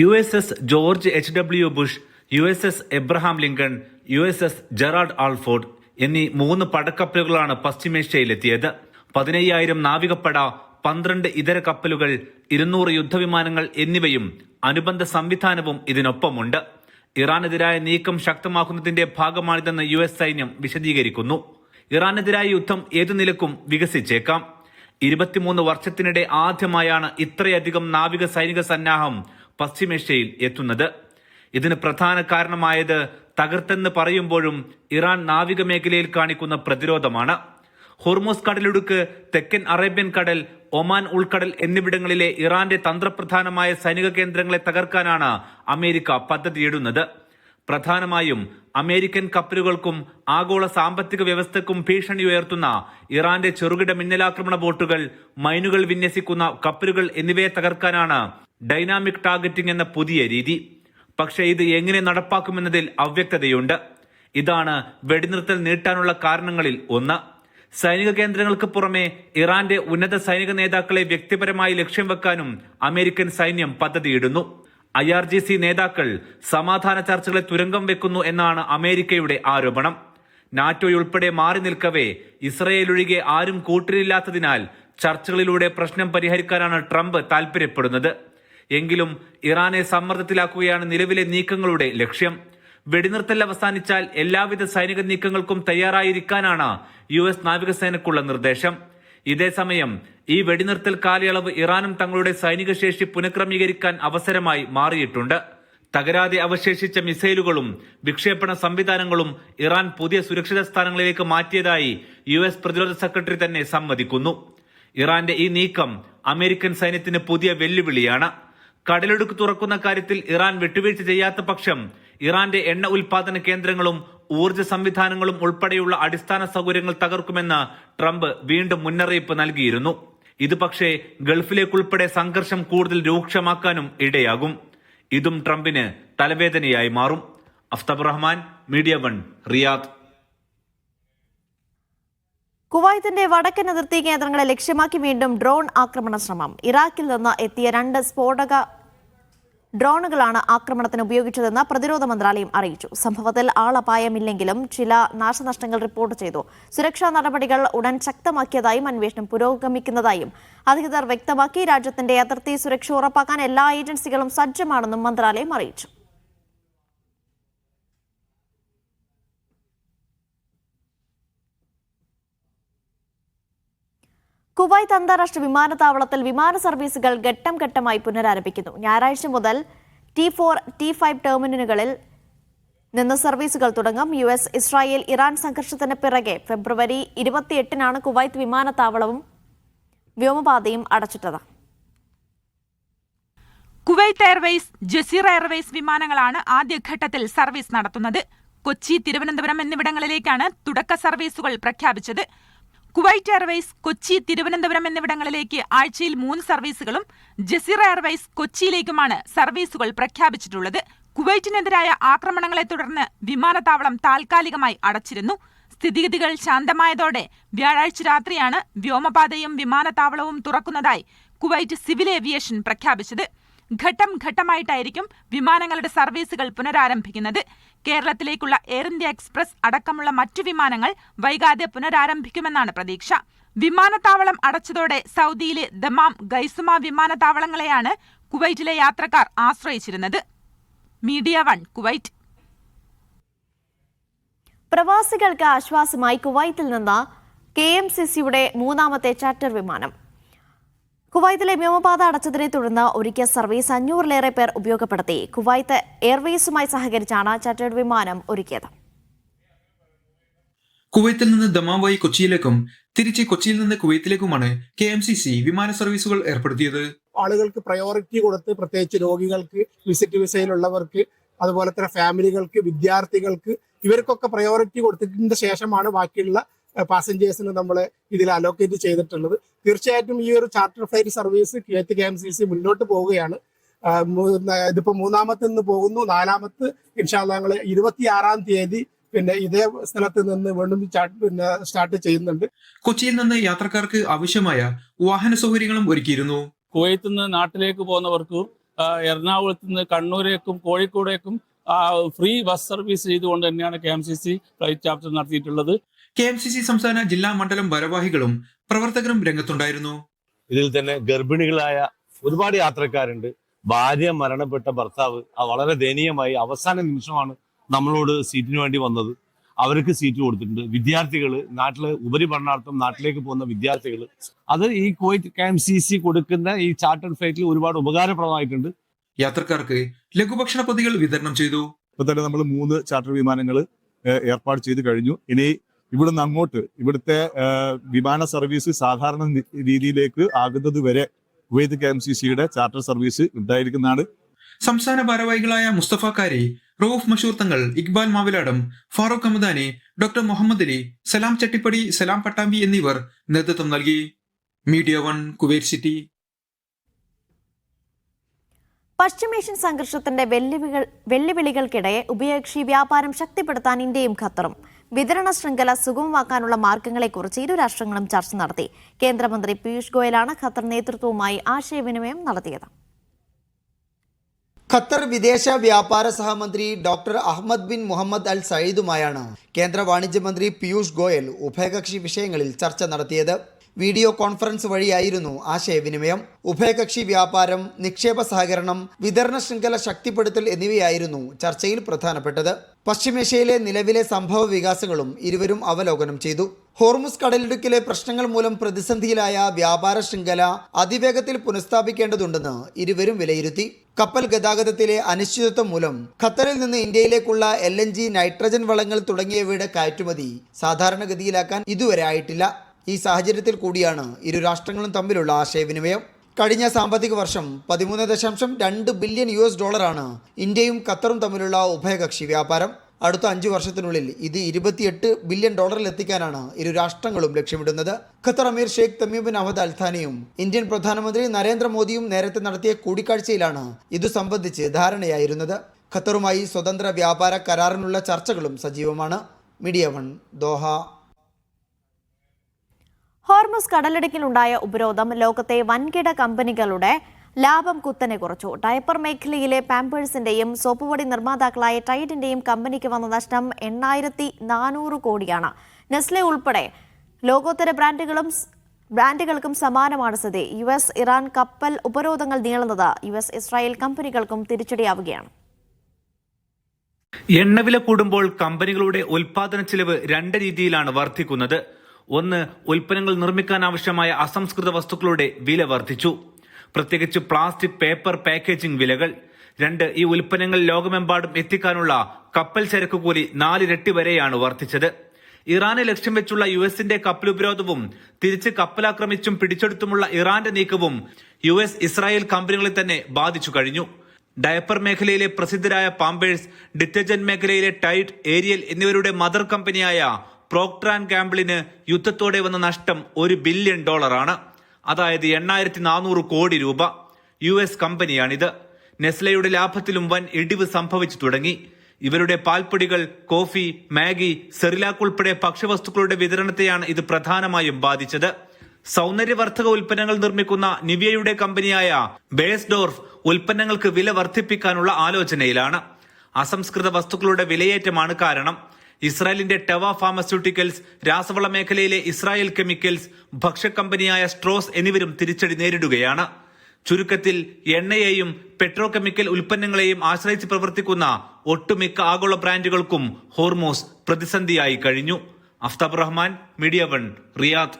USS George H.W. Bush, USS Abraham Lincoln, USS Gerald R Ford എന്നീ 3 പടക്കപ്പലുകളാണ് പശ്ചിമേഷ്യയിലെത്തിയത്. 15,000 നാവികപ്പട, 12 ഇതര കപ്പലുകൾ, 200 യുദ്ധവിമാനങ്ങൾ എന്നിവയും അനുബന്ധ സംവിധാനവും ഇതിനൊപ്പമുണ്ട്. ഇറാനെതിരായ നീക്കം ശക്തമാക്കുന്നതിന്റെ ഭാഗമാണിതെന്ന് US സൈന്യം വിശദീകരിക്കുന്നു. ഇറാനെതിരായ യുദ്ധം ഏതു നിലക്കും വികസിച്ചേക്കാം. 23 വർഷത്തിനിടെ ആദ്യമായാണ് ഇത്രയധികം നാവിക സൈനിക സന്നാഹം പശ്ചിമേഷ്യയിൽ എത്തുന്നത്. ഇതിന് പ്രധാന കാരണമായത് തകർത്തെന്ന് പറയുമ്പോഴും ഇറാൻ നാവിക മേഖലയിൽ കാണിക്കുന്ന പ്രതിരോധമാണ്. ഹോർമുസ് കടലിടുക്ക്, തെക്കൻ അറേബ്യൻ കടൽ, ഒമാൻ ഉൾക്കടൽ എന്നിവിടങ്ങളിലെ ഇറാന്റെ തന്ത്രപ്രധാനമായ സൈനിക കേന്ദ്രങ്ങളെ തകർക്കാനാണ് അമേരിക്ക പദ്ധതിയിടുന്നത്. പ്രധാനമായും അമേരിക്കൻ കപ്പലുകൾക്കും ആഗോള സാമ്പത്തിക വ്യവസ്ഥയ്ക്കും ഭീഷണി ഉയർത്തുന്ന ഇറാന്റെ ചെറുകിട മിന്നലാക്രമണ ബോട്ടുകൾ, മൈനുകൾ വിന്യസിക്കുന്ന കപ്പലുകൾ എന്നിവയെ തകർക്കാനാണ് ഡൈനാമിക് ടാർഗറ്റിംഗ് എന്ന പുതിയ രീതി. പക്ഷേ ഇത് എങ്ങനെ നടപ്പാക്കുമെന്നതിൽ അവ്യക്തതയുണ്ട്. ഇതാണ് വെടിനിർത്തൽ നീട്ടാനുള്ള കാരണങ്ങളിൽ ഒന്ന്. സൈനിക കേന്ദ്രങ്ങൾക്ക് പുറമെ ഇറാന്റെ ഉന്നത സൈനിക നേതാക്കളെ വ്യക്തിപരമായി ലക്ഷ്യം വെക്കാനും അമേരിക്കൻ സൈന്യം പദ്ധതിയിടുന്നു. IRGC നേതാക്കൾ സമാധാന ചർച്ചകളെ തുരങ്കം വെക്കുന്നു എന്നാണ് അമേരിക്കയുടെ ആരോപണം. നാറ്റോയുൾപ്പെടെ മാറി നിൽക്കവേ ഇസ്രയേൽ ഒഴികെ ആരും കൂട്ടിലില്ലാത്തതിനാൽ ചർച്ചകളിലൂടെ പ്രശ്നം പരിഹരിക്കാനാണ് ട്രംപ് താൽപര്യപ്പെടുന്നത്. എങ്കിലും ഇറാനെ സമ്മർദ്ദത്തിലാക്കുകയാണ് നിലവിലെ നീക്കങ്ങളുടെ ലക്ഷ്യം. വെടിനിർത്തൽ അവസാനിച്ചാൽ എല്ലാവിധ സൈനിക നീക്കങ്ങൾക്കും തയ്യാറായിരിക്കാനാണ് US നാവികസേനയ്ക്കുള്ള നിർദ്ദേശം. ഇതേസമയം ഈ വെടിനിർത്തൽ കാലയളവ് ഇറാനും തങ്ങളുടെ സൈനിക ശേഷി പുനഃക്രമീകരിക്കാൻ അവസരമായി മാറിയിട്ടുണ്ട്. തകരാതെ അവശേഷിച്ച മിസൈലുകളും വിക്ഷേപണ സംവിധാനങ്ങളും ഇറാൻ പുതിയ സുരക്ഷിത സ്ഥാനങ്ങളിലേക്ക് മാറ്റിയതായി US പ്രതിരോധ സെക്രട്ടറി തന്നെ സമ്മതിക്കുന്നു. ഇറാന്റെ ഈ നീക്കം അമേരിക്കൻ സൈന്യത്തിന് പുതിയ വെല്ലുവിളിയാണ്. കടലിടുക്ക് തുറക്കുന്ന കാര്യത്തിൽ ഇറാൻ വിട്ടുവീഴ്ച ചെയ്യാത്ത പക്ഷം ഇറാന്റെ എണ്ണ ഉൽപാദന കേന്ദ്രങ്ങളും ഊർജ്ജ സംവിധാനങ്ങളും ഉൾപ്പെടെയുള്ള അടിസ്ഥാന സൗകര്യങ്ങൾ തകർക്കുമെന്ന് ട്രംപ് വീണ്ടും മുന്നറിയിപ്പ് നൽകിയിരുന്നു. ഇത് പക്ഷേ ഗൾഫിലേക്കുൾപ്പെടെ സംഘർഷം കൂടുതൽ രൂക്ഷമാക്കാനും ഇടയാകും. ഇതും ട്രംപിന് തലവേദനയായി മാറും. Aftab Rahman, media 1, Riyadh. കുവൈത്തിന്റെ വടക്കൻ അതിർത്തി കേന്ദ്രങ്ങളെ ലക്ഷ്യമാക്കി വീണ്ടും ഡ്രോൺ ആക്രമണ ശ്രമം. ഇറാഖിൽ നിന്ന് എത്തിയ 2 സ്ഫോടക ഡ്രോണുകളാണ് ആക്രമണത്തിന് ഉപയോഗിച്ചതെന്ന് പ്രതിരോധ മന്ത്രാലയം അറിയിച്ചു. സംഭവത്തിൽ ആളപായമില്ലെങ്കിലും ചില നാശനഷ്ടങ്ങൾ റിപ്പോർട്ട് ചെയ്തു. സുരക്ഷാ നടപടികൾ ഉടൻ ശക്തമാക്കിയതായും അന്വേഷണം പുരോഗമിക്കുന്നതായും അധികൃതർ വ്യക്തമാക്കി. രാജ്യത്തിന്റെ അതിർത്തി സുരക്ഷ ഉറപ്പാക്കാൻ എല്ലാ ഏജൻസികളും സജ്ജമാണെന്നും മന്ത്രാലയം അറിയിച്ചു. കുവൈത്ത് അന്താരാഷ്ട്ര വിമാനത്താവളത്തിൽ വിമാന സർവീസുകൾ ഘട്ടം ഘട്ടമായി പുനരാരംഭിക്കുന്നു. ഞായറാഴ്ച മുതൽ T4, T5 ടെർമിനലുകളിൽ നിന്ന് സർവീസുകൾ തുടങ്ങും. US, ഇസ്രായേൽ, ഇറാൻ സംഘർഷത്തിന് പിറകെ ഫെബ്രുവരി 28-നാണ് കുവൈത്ത് വിമാനത്താവളവും വ്യോമപാതയും അടച്ചിട്ടത്. കുവൈത്ത് എയർവേസ്, ജസീറ എയർവേസ് വിമാനങ്ങളാണ് ആദ്യഘട്ടത്തിൽ സർവീസ് നടത്തുന്നത്. കൊച്ചി, തിരുവനന്തപുരം എന്നിവിടങ്ങളിലേക്കാണ് തുടക്ക സർവീസുകൾ പ്രഖ്യാപിച്ചത്. കുവൈറ്റ് എയർവേസ് കൊച്ചി, തിരുവനന്തപുരം എന്നിവിടങ്ങളിലേക്ക് ആഴ്ചയിൽ 3 സർവീസുകളും ജസീറ എയർവേസ് കൊച്ചിയിലേക്കുമാണ് സർവീസുകൾ പ്രഖ്യാപിച്ചിട്ടുള്ളത്. കുവൈറ്റിനെതിരായ ആക്രമണങ്ങളെ തുടർന്ന് വിമാനത്താവളം താൽക്കാലികമായി അടച്ചിരുന്നു. സ്ഥിതിഗതികൾ ശാന്തമായതോടെ വ്യാഴാഴ്ച രാത്രിയാണ് വ്യോമപാതയും വിമാനത്താവളവും തുറക്കുന്നതായി കുവൈറ്റ് സിവിൽ ഏവിയേഷൻ പ്രഖ്യാപിച്ചത്. ഘട്ടം ഘട്ടമായിട്ടായിരിക്കും വിമാനങ്ങളുടെ സർവീസുകൾ പുനരാരംഭിക്കുന്നത്. കേരളത്തിലേക്കുള്ള എയർ ഇന്ത്യ എക്സ്പ്രസ് അടക്കമുള്ള മറ്റു വിമാനങ്ങൾ വൈകാതെ പുനരാരംഭിക്കുമെന്നാണ് പ്രതീക്ഷ. വിമാനത്താവളം അടച്ചതോടെ സൗദിയിലെ ദമാം, ഗൈസുമ വിമാനത്താവളങ്ങളെയാണ് കുവൈറ്റിലെ യാത്രക്കാർ ആശ്രയിച്ചിരുന്നത്. Media 1 Kuwait. പ്രവാസികൾക്ക് ആശ്വാസമായി കുവൈത്തിൽ നിന്ന് KMCCയുടെ 3ാമത്തെ ചാർട്ടർ വിമാനം. കുവൈത്തിലെ വ്യോമപാത അടച്ചതിനെ തുടർന്ന് ഒരുക്കിയ സർവീസ് 500-ലേറെ പേർ ഉപയോഗപ്പെടുത്തി. കുവൈത്ത് എയർവേസുമായി സഹകരിച്ചാണ് ചാർട്ടേഡ് വിമാനം ഒരുക്കിയത്. കുവൈത്തിൽ നിന്ന് ദമാം വഴി കൊച്ചിയിലേക്കും തിരിച്ച് കൊച്ചിയിൽ നിന്ന് കുവൈത്തിലേക്കുമാണ് KMCC വിമാന സർവീസുകൾ ഏർപ്പെടുത്തിയത്. ആളുകൾക്ക് പ്രയോറിറ്റി കൊടുത്ത്, പ്രത്യേകിച്ച് രോഗികൾക്ക്, വിസിറ്റ് വിസയിലുള്ളവർക്ക്, അതുപോലെ തന്നെ ഫാമിലികൾക്ക്, വിദ്യാർത്ഥികൾക്ക്, ഇവർക്കൊക്കെ പ്രയോറിറ്റി കൊടുത്തതിന് ശേഷമാണ് ബാക്കിയുള്ള പാസഞ്ചേഴ്സിന് നമ്മൾ ഇതിൽ അലോക്കേറ്റ് ചെയ്തിട്ടുള്ളത്. തീർച്ചയായിട്ടും ഈ ഒരു charter flight service Kuwait KMCC മുന്നോട്ട് പോവുകയാണ്. ഇതിപ്പോ 3ാമത്തെ നിന്ന് പോകുന്നു. 4ാമത്തെ ഇൻഷാ അല്ലാഹ് ഞങ്ങൾ 26-ാം തീയതി ഇതേ സ്ഥലത്ത് നിന്ന് വീണ്ടും സ്റ്റാർട്ട് ചെയ്യുന്നുണ്ട്. കൊച്ചിയിൽ നിന്ന് യാത്രക്കാർക്ക് ആവശ്യമായ വാഹന സൗകര്യങ്ങളും ഒരുക്കിയിരുന്നു. കുവൈത്തിൽ നിന്ന് നാട്ടിലേക്ക് പോകുന്നവർക്കും എറണാകുളത്ത് നിന്ന് കണ്ണൂരേക്കും കോഴിക്കോടേക്കും ഫ്രീ ബസ് സർവീസ് ചെയ്തുകൊണ്ട് തന്നെയാണ് KMCC ഫ്ലൈറ്റ് ചാർട്ടർ നടത്തിയിട്ടുള്ളത്. KMCC സംസ്ഥാന ജില്ലാ മണ്ഡലം ഭാരവാഹികളും പ്രവർത്തകരും രംഗത്തുണ്ടായിരുന്നു. ഇതിൽ തന്നെ ഗർഭിണികളായ ഒരുപാട് യാത്രക്കാരുണ്ട്. ഭാര്യ മരണപ്പെട്ട ഭർത്താവ് വളരെ ദയനീയമായി അവസാന നിമിഷമാണ് നമ്മളോട് സീറ്റിന് വേണ്ടി വന്നത്. അവർക്ക് സീറ്റ് കൊടുത്തിട്ടുണ്ട്. വിദ്യാർത്ഥികൾ, നാട്ടില് ഉപരിപഠനാർത്ഥം നാട്ടിലേക്ക് പോകുന്ന വിദ്യാർത്ഥികൾ, അത് ഈ കുവൈറ്റ് KMCC കൊടുക്കുന്ന ഈ ചാർട്ടർ ഫ്ലൈറ്റിൽ ഒരുപാട് ഉപകാരപ്രദമായിട്ടുണ്ട്. യാത്രക്കാർക്ക് ലഘുഭക്ഷണ പൊതികൾ വിതരണം ചെയ്തു. ഇപ്പൊ തന്നെ നമ്മൾ 3 ചാർട്ടർ വിമാനങ്ങൾ ഏർപ്പാട് ചെയ്ത് കഴിഞ്ഞു. ഇനി ഇവിടുന്ന് അങ്ങോട്ട് ഇവിടുത്തെ വിമാന സർവീസ് സാധാരണ രീതിയിലേക്ക് ആകുന്നത് വരെ കുവൈത്ത് KMCCയുടെ ചാർട്ടർ സർവീസ് ഉണ്ടായിരിക്കുന്നതാണ്. സംസ്ഥാന ഭാരവാഹികളായ മുസ്തഫ കാരി, റൌഫ് മഷൂർ തങ്ങൾ, ഇക്ബാൽ മാവിലാടം, ഫാറൂഖ് ഹമദാനി, ഡോക്ടർ മുഹമ്മദ് അലി, സലാം ചട്ടിപ്പടി, സലാം പട്ടാമ്പി എന്നിവർ നേതൃത്വം നൽകി. Media 1 Kuwait city. പശ്ചിമേഷ്യൻ സംഘർഷത്തിന്റെ വെല്ലുവിളികൾക്കിടെ ഉഭയകക്ഷി വ്യാപാരം ശക്തിപ്പെടുത്താൻ ഇന്ത്യയും ഖത്തറും വിതരണ ശൃംഖല സുഗമമാക്കാനുള്ള മാർഗങ്ങളെക്കുറിച്ച് ഇരു രാഷ്ട്രങ്ങളും ചർച്ച നടത്തി. കേന്ദ്രമന്ത്രി പീയൂഷ് ഗോയലാണ് ഖത്തർ നേതൃത്വവുമായി ആശയവിനിമയം നടത്തിയത്. ഖത്തർ വിദേശ വ്യാപാര സഹമന്ത്രി ഡോക്ടർ അഹമ്മദ് ബിൻ മുഹമ്മദ് അൽ സയ്യിദുമായാണ് കേന്ദ്ര വാണിജ്യമന്ത്രി പീയൂഷ് ഗോയൽ ഉഭയകക്ഷി വിഷയങ്ങളിൽ ചർച്ച നടത്തിയത്. വീഡിയോ കോൺഫറൻസ് വഴിയായിരുന്നു ആശയവിനിമയം. ഉഭയകക്ഷി വ്യാപാരം, നിക്ഷേപ സഹകരണം, വിതരണ ശൃംഖല ശക്തിപ്പെടുത്തൽ എന്നിവയായിരുന്നു ചർച്ചയിൽ പ്രധാനപ്പെട്ടത്. പശ്ചിമേഷ്യയിലെ നിലവിലെ സംഭവ വികാസങ്ങളും ഇരുവരും അവലോകനം ചെയ്തു. ഹോർമുസ് കടലിടുക്കിലെ പ്രശ്നങ്ങൾ മൂലം പ്രതിസന്ധിയിലായ വ്യാപാര ശൃംഖല അതിവേഗത്തിൽ പുനഃസ്ഥാപിക്കേണ്ടതുണ്ടെന്ന് ഇരുവരും വിലയിരുത്തി. കപ്പൽ ഗതാഗതത്തിലെ അനിശ്ചിതത്വം മൂലം ഖത്തറിൽ നിന്ന് ഇന്ത്യയിലേക്കുള്ള LNG, നൈട്രജൻ വളങ്ങൾ തുടങ്ങിയവയുടെ കയറ്റുമതി സാധാരണഗതിയിലാക്കാൻ ഇതുവരെ ആയിട്ടില്ല. ഈ സാഹചര്യത്തിൽ കൂടിയാണ് ഇരു രാഷ്ട്രങ്ങളും തമ്മിലുള്ള ആശയവിനിമയം. കഴിഞ്ഞ സാമ്പത്തിക വർഷം $13.2 ബില്യൺ ഇന്ത്യയും ഖത്തറും തമ്മിലുള്ള ഉഭയകക്ഷി വ്യാപാരം. അടുത്ത 5 വർഷത്തിനുള്ളിൽ ഇത് $28 ബില്യൺ എത്തിക്കാനാണ് ഇരു രാഷ്ട്രങ്ങളും ലക്ഷ്യമിടുന്നത്. ഖത്തർ അമീർ Sheikh Tamim bin Hamad Al താനിയും Indian പ്രധാനമന്ത്രി നരേന്ദ്രമോദിയും നേരത്തെ നടത്തിയ കൂടിക്കാഴ്ചയിലാണ് ഇതു സംബന്ധിച്ച് ധാരണയായിരുന്നത്. ഖത്തറുമായി സ്വതന്ത്ര വ്യാപാര കരാറിനുള്ള ചർച്ചകളും സജീവമാണ്. Media 1 Doha. ഹോർമുസ് കടലിടുക്കിലുണ്ടായ ഉപരോധം ലോകത്തെ വൻകിട കമ്പനികളുടെ ലാഭം കുത്തനെ കുറച്ചു. ഡയപ്പർ മേഖലയിലെ പാമ്പേഴ്സിന്റെയും സോപ്പുപൊടി നിർമ്മാതാക്കളായ ടൈഡിന്റെയും കമ്പനിക്ക് വന്ന നഷ്ടം 8400 കോടിയാണ്. നെസ്ലെ ഉൾപ്പെടെ ലോകോത്തര ബ്രാൻഡുകൾക്കും സമാനമാണ് സ്ഥിതി. US ഇറാൻ കപ്പൽ ഉപരോധങ്ങൾ നീളുന്നത് US ഇസ്രായേൽ കമ്പനികൾക്കും തിരിച്ചടിയാവുകയാണ്. എണ്ണവില കൂടുമ്പോൾ കമ്പനികളുടെ ഉൽപാദന ചെലവ് 2 രീതിയിലാണ് വർദ്ധിക്കുന്നത്. ഒന്ന്, ഉൽപ്പന്നങ്ങൾ നിർമ്മിക്കാൻ ആവശ്യമായ അസംസ്കൃത വസ്തുക്കളുടെ വില വർദ്ധിച്ചു, പ്രത്യേകിച്ച് പ്ലാസ്റ്റിക്, പേപ്പർ, പാക്കേജിംഗ് വിലകൾ. 2, ഈ ഉൽപ്പന്നങ്ങൾ ലോകമെമ്പാടും എത്തിക്കാനുള്ള കപ്പൽ ചരക്ക് കൂലി 4 ഇരട്ടി വരെയാണ് വർദ്ധിച്ചത്. ഇറാനെ ലക്ഷ്യം വെച്ചുള്ള US കപ്പൽ ഉപരോധവും തിരിച്ച് കപ്പലാക്രമിച്ചും പിടിച്ചെടുത്തുമുള്ള ഇറാന്റെ നീക്കവും US ഇസ്രായേൽ കമ്പനികളെ തന്നെ ബാധിച്ചു കഴിഞ്ഞു. ഡയപ്പർ മേഖലയിലെ പ്രസിദ്ധരായ പാമ്പേഴ്സ്, ഡിറ്റർജന്റ് മേഖലയിലെ ടൈഡ്, ഏരിയൽ എന്നിവരുടെ മദർ കമ്പനിയായ പ്രോക്ടർ ആൻഡ് ഗാംബിളിന് യുദ്ധത്തോടെ വന്ന നഷ്ടം $1 ബില്യൺ. അതായത് 8400 കോടി രൂപ. US കമ്പനിയാണിത്. നെസ്ലയുടെ ലാഭത്തിലും വൻ ഇടിവ് സംഭവിച്ചു തുടങ്ങി. ഇവരുടെ പാൽപ്പൊടികൾ, കോഫി, മാഗി, സെറിലാക്ക് ഉൾപ്പെടെ ഭക്ഷ്യവസ്തുക്കളുടെ വിതരണത്തെയാണ് ഇത് പ്രധാനമായും ബാധിച്ചത്. സൗന്ദര്യവർദ്ധക ഉൽപ്പന്നങ്ങൾ നിർമ്മിക്കുന്ന നിവിയയുടെ കമ്പനിയായ ബേസ്ഡോർഫ് ഉൽപ്പന്നങ്ങൾക്ക് വില വർദ്ധിപ്പിക്കാനുള്ള ആലോചനയിലാണ്. അസംസ്കൃത വസ്തുക്കളുടെ വിലയേറ്റമാണ് കാരണം. ഇസ്രായേലിന്റെ ടെവ ഫാർമസ്യൂട്ടിക്കൽസ്, രാസവള മേഖലയിലെ ഇസ്രായേൽ കെമിക്കൽസ്, ഭക്ഷ്യക്കമ്പനിയായ സ്ട്രോസ് എന്നിവരും തിരിച്ചടി നേരിടുകയാണ്. ചുരുക്കത്തിൽ എണ്ണയെയും പെട്രോ കെമിക്കൽ ഉൽപ്പന്നങ്ങളെയും ആശ്രയിച്ച് പ്രവർത്തിക്കുന്ന ഒട്ടുമിക്ക ആഗോള ബ്രാൻഡുകൾക്കും ഹോർമോസ് പ്രതിസന്ധിയായി കഴിഞ്ഞു. Aftab Rahman, media 1, Riyadh.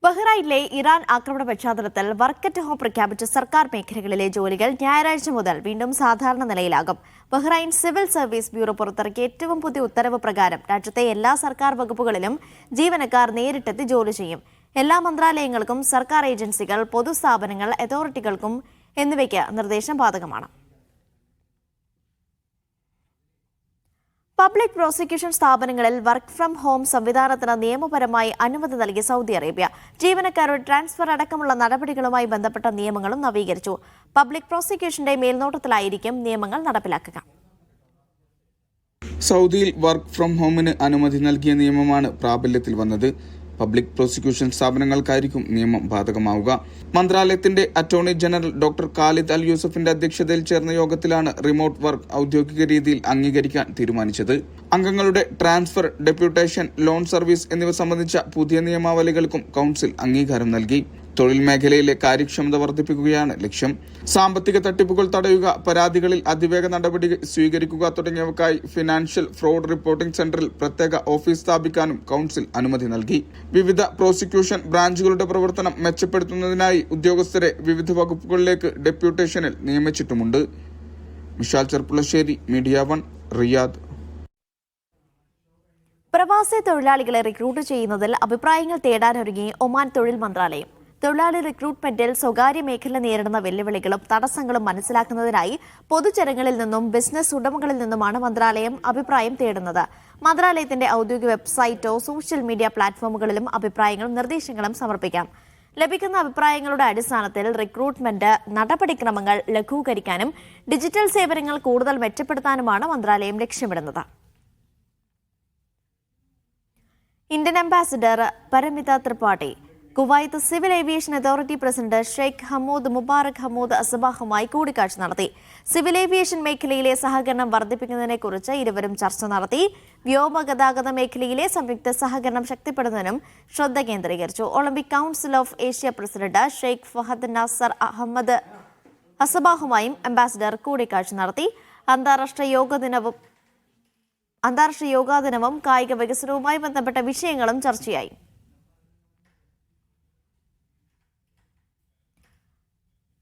ബഹ്റൈനിലെ ഇറാൻ ആക്രമണ പശ്ചാത്തലത്തിൽ വർക്ക് അറ്റ് ഹോം പ്രഖ്യാപിച്ച സർക്കാർ മേഖലകളിലെ ജോലികൾ ഞായറാഴ്ച മുതൽ വീണ്ടും സാധാരണ നിലയിലാകും. ബഹ്റൈൻ സിവിൽ സർവീസ് ബ്യൂറോ പുറത്തിറക്കിയ ഏറ്റവും പുതിയ ഉത്തരവ് പ്രകാരം രാജ്യത്തെ എല്ലാ സർക്കാർ വകുപ്പുകളിലും ജീവനക്കാർ നേരിട്ടെത്തി ജോലി ചെയ്യും. എല്ലാ മന്ത്രാലയങ്ങൾക്കും സർക്കാർ ഏജൻസികൾ, പൊതുസ്ഥാപനങ്ങൾ, അതോറിറ്റികൾക്കും എന്നിവയ്ക്ക് നിർദ്ദേശം ബാധകമാണ്. പബ്ലിക് പ്രോസിക്യൂഷൻ സ്ഥാപനങ്ങളിൽ വർക്ക് ഫ്രം ഹോം സംവിധാനത്തിന് നിയമപരമായി അനുമതി നൽകി സൗദി അറേബ്യ. ജീവനക്കാരുടെ ട്രാൻസ്ഫർ അടക്കമുള്ള നടപടികളുമായി ബന്ധപ്പെട്ട നിയമങ്ങളും നവീകരിച്ചു. പബ്ലിക് പ്രോസിക്യൂഷന്റെ മേൽനോട്ടത്തിലായിരിക്കും നിയമങ്ങൾ നടപ്പിലാക്കുക. സൗദിയിൽ വർക്ക് ഫ്രം ഹോമിന് അനുമതി നൽകിയ നിയമമാണ് പ്രാബല്യത്തിൽ വന്നത്. പബ്ലിക് പ്രോസിക്യൂഷൻ സ്ഥാപനങ്ങൾക്കായിരിക്കും നിയമം ബാധകമാവുക. മന്ത്രാലയത്തിന്റെ അറ്റോർണി ജനറൽ ഡോക്ടർ ഖാലിദ് അൽ യൂസഫിന്റെ അധ്യക്ഷതയിൽ ചേർന്ന യോഗത്തിലാണ് റിമോട്ട് വർക്ക് ഔദ്യോഗിക രീതിയിൽ അംഗീകരിക്കാൻ തീരുമാനിച്ചത്. അംഗങ്ങളുടെ ട്രാൻസ്ഫർ, ഡെപ്യൂട്ടേഷൻ, ലോൺ സർവീസ് എന്നിവ സംബന്ധിച്ച പുതിയ നിയമാവലികൾക്കും കൌൺസിൽ അംഗീകാരം നൽകി. തൊഴിൽ മേഖലയിലെ കാര്യക്ഷമത വർദ്ധിപ്പിക്കുകയാണ് ലക്ഷ്യം. സാമ്പത്തിക തട്ടിപ്പുകൾ തടയുക, പരാതികളിൽ അതിവേഗ നടപടി സ്വീകരിക്കുക തുടങ്ങിയവയ്ക്കായി ഫിനാൻഷ്യൽ ഫ്രോഡ് റിപ്പോർട്ടിംഗ് സെന്ററിൽ പ്രത്യേക ഓഫീസ് സ്ഥാപിക്കാനും കൌൺസിൽ അനുമതി നൽകി. വിവിധ പ്രോസിക്യൂഷൻ ബ്രാഞ്ചുകളുടെ പ്രവർത്തനം മെച്ചപ്പെടുത്തുന്നതിനായി ഉദ്യോഗസ്ഥരെ വിവിധ വകുപ്പുകളിലേക്ക് ഡെപ്യൂട്ടേഷനിൽ നിയമിച്ചിട്ടുമുണ്ട്. Mishal Cherpulassery, media 1, Riyadh. പ്രവാസി തൊഴിലാളികളെ റിക്രൂട്ട് ചെയ്യുന്നതിൽ അഭിപ്രായങ്ങൾ തേടാനൊരുങ്ങി ഒമാൻ തൊഴിൽ മന്ത്രാലയം. തൊഴിലാളി റിക്രൂട്ട്മെന്റിൽ സ്വകാര്യ മേഖല നേരിടുന്ന വെല്ലുവിളികളും തടസ്സങ്ങളും മനസ്സിലാക്കുന്നതിനായി പൊതുജനങ്ങളിൽ നിന്നും ബിസിനസ് ഉടമകളിൽ നിന്നുമാണ് മന്ത്രാലയം അഭിപ്രായം തേടുന്നത്. മന്ത്രാലയത്തിന്റെ ഔദ്യോഗിക വെബ്സൈറ്റോ സോഷ്യൽ മീഡിയ പ്ലാറ്റ്ഫോമുകളിലും അഭിപ്രായങ്ങളും നിർദ്ദേശങ്ങളും സമർപ്പിക്കാം. ലഭിക്കുന്ന അഭിപ്രായങ്ങളുടെ അടിസ്ഥാനത്തിൽ റിക്രൂട്ട്മെന്റ് നടപടിക്രമങ്ങൾ ലഘൂകരിക്കാനും ഡിജിറ്റൽ സേവനങ്ങൾ കൂടുതൽ മെച്ചപ്പെടുത്താനുമാണ് മന്ത്രാലയം ലക്ഷ്യമിടുന്നത്. Indian ambassador Paramita Tripathi Kuwait civil aviation authority president Sheikh Hamood Mubarak Hamood അസബാഹുമായി കൂടിക്കാഴ്ച നടത്തി. സിവിൽ ഏവിയേഷൻ മേഖലയിലെ സഹകരണം വർദ്ധിപ്പിക്കുന്നതിനെക്കുറിച്ച് ഇരുവരും ചർച്ച നടത്തി. വ്യോമഗതാഗത മേഖലയിലെ സംയുക്ത സഹകരണം ശക്തിപ്പെടുത്തുന്നതിനും ശ്രദ്ധ കേന്ദ്രീകരിച്ചു. Olympic council of Asia president Sheikh Fahad Nasser Ahmed അസബാഹുമായും അംബാസിഡർ കൂടിക്കാഴ്ച നടത്തി. അന്താരാഷ്ട്ര യോഗാ ദിനവും കായിക വികസനവുമായി ബന്ധപ്പെട്ട വിഷയങ്ങളും ചർച്ചയായി.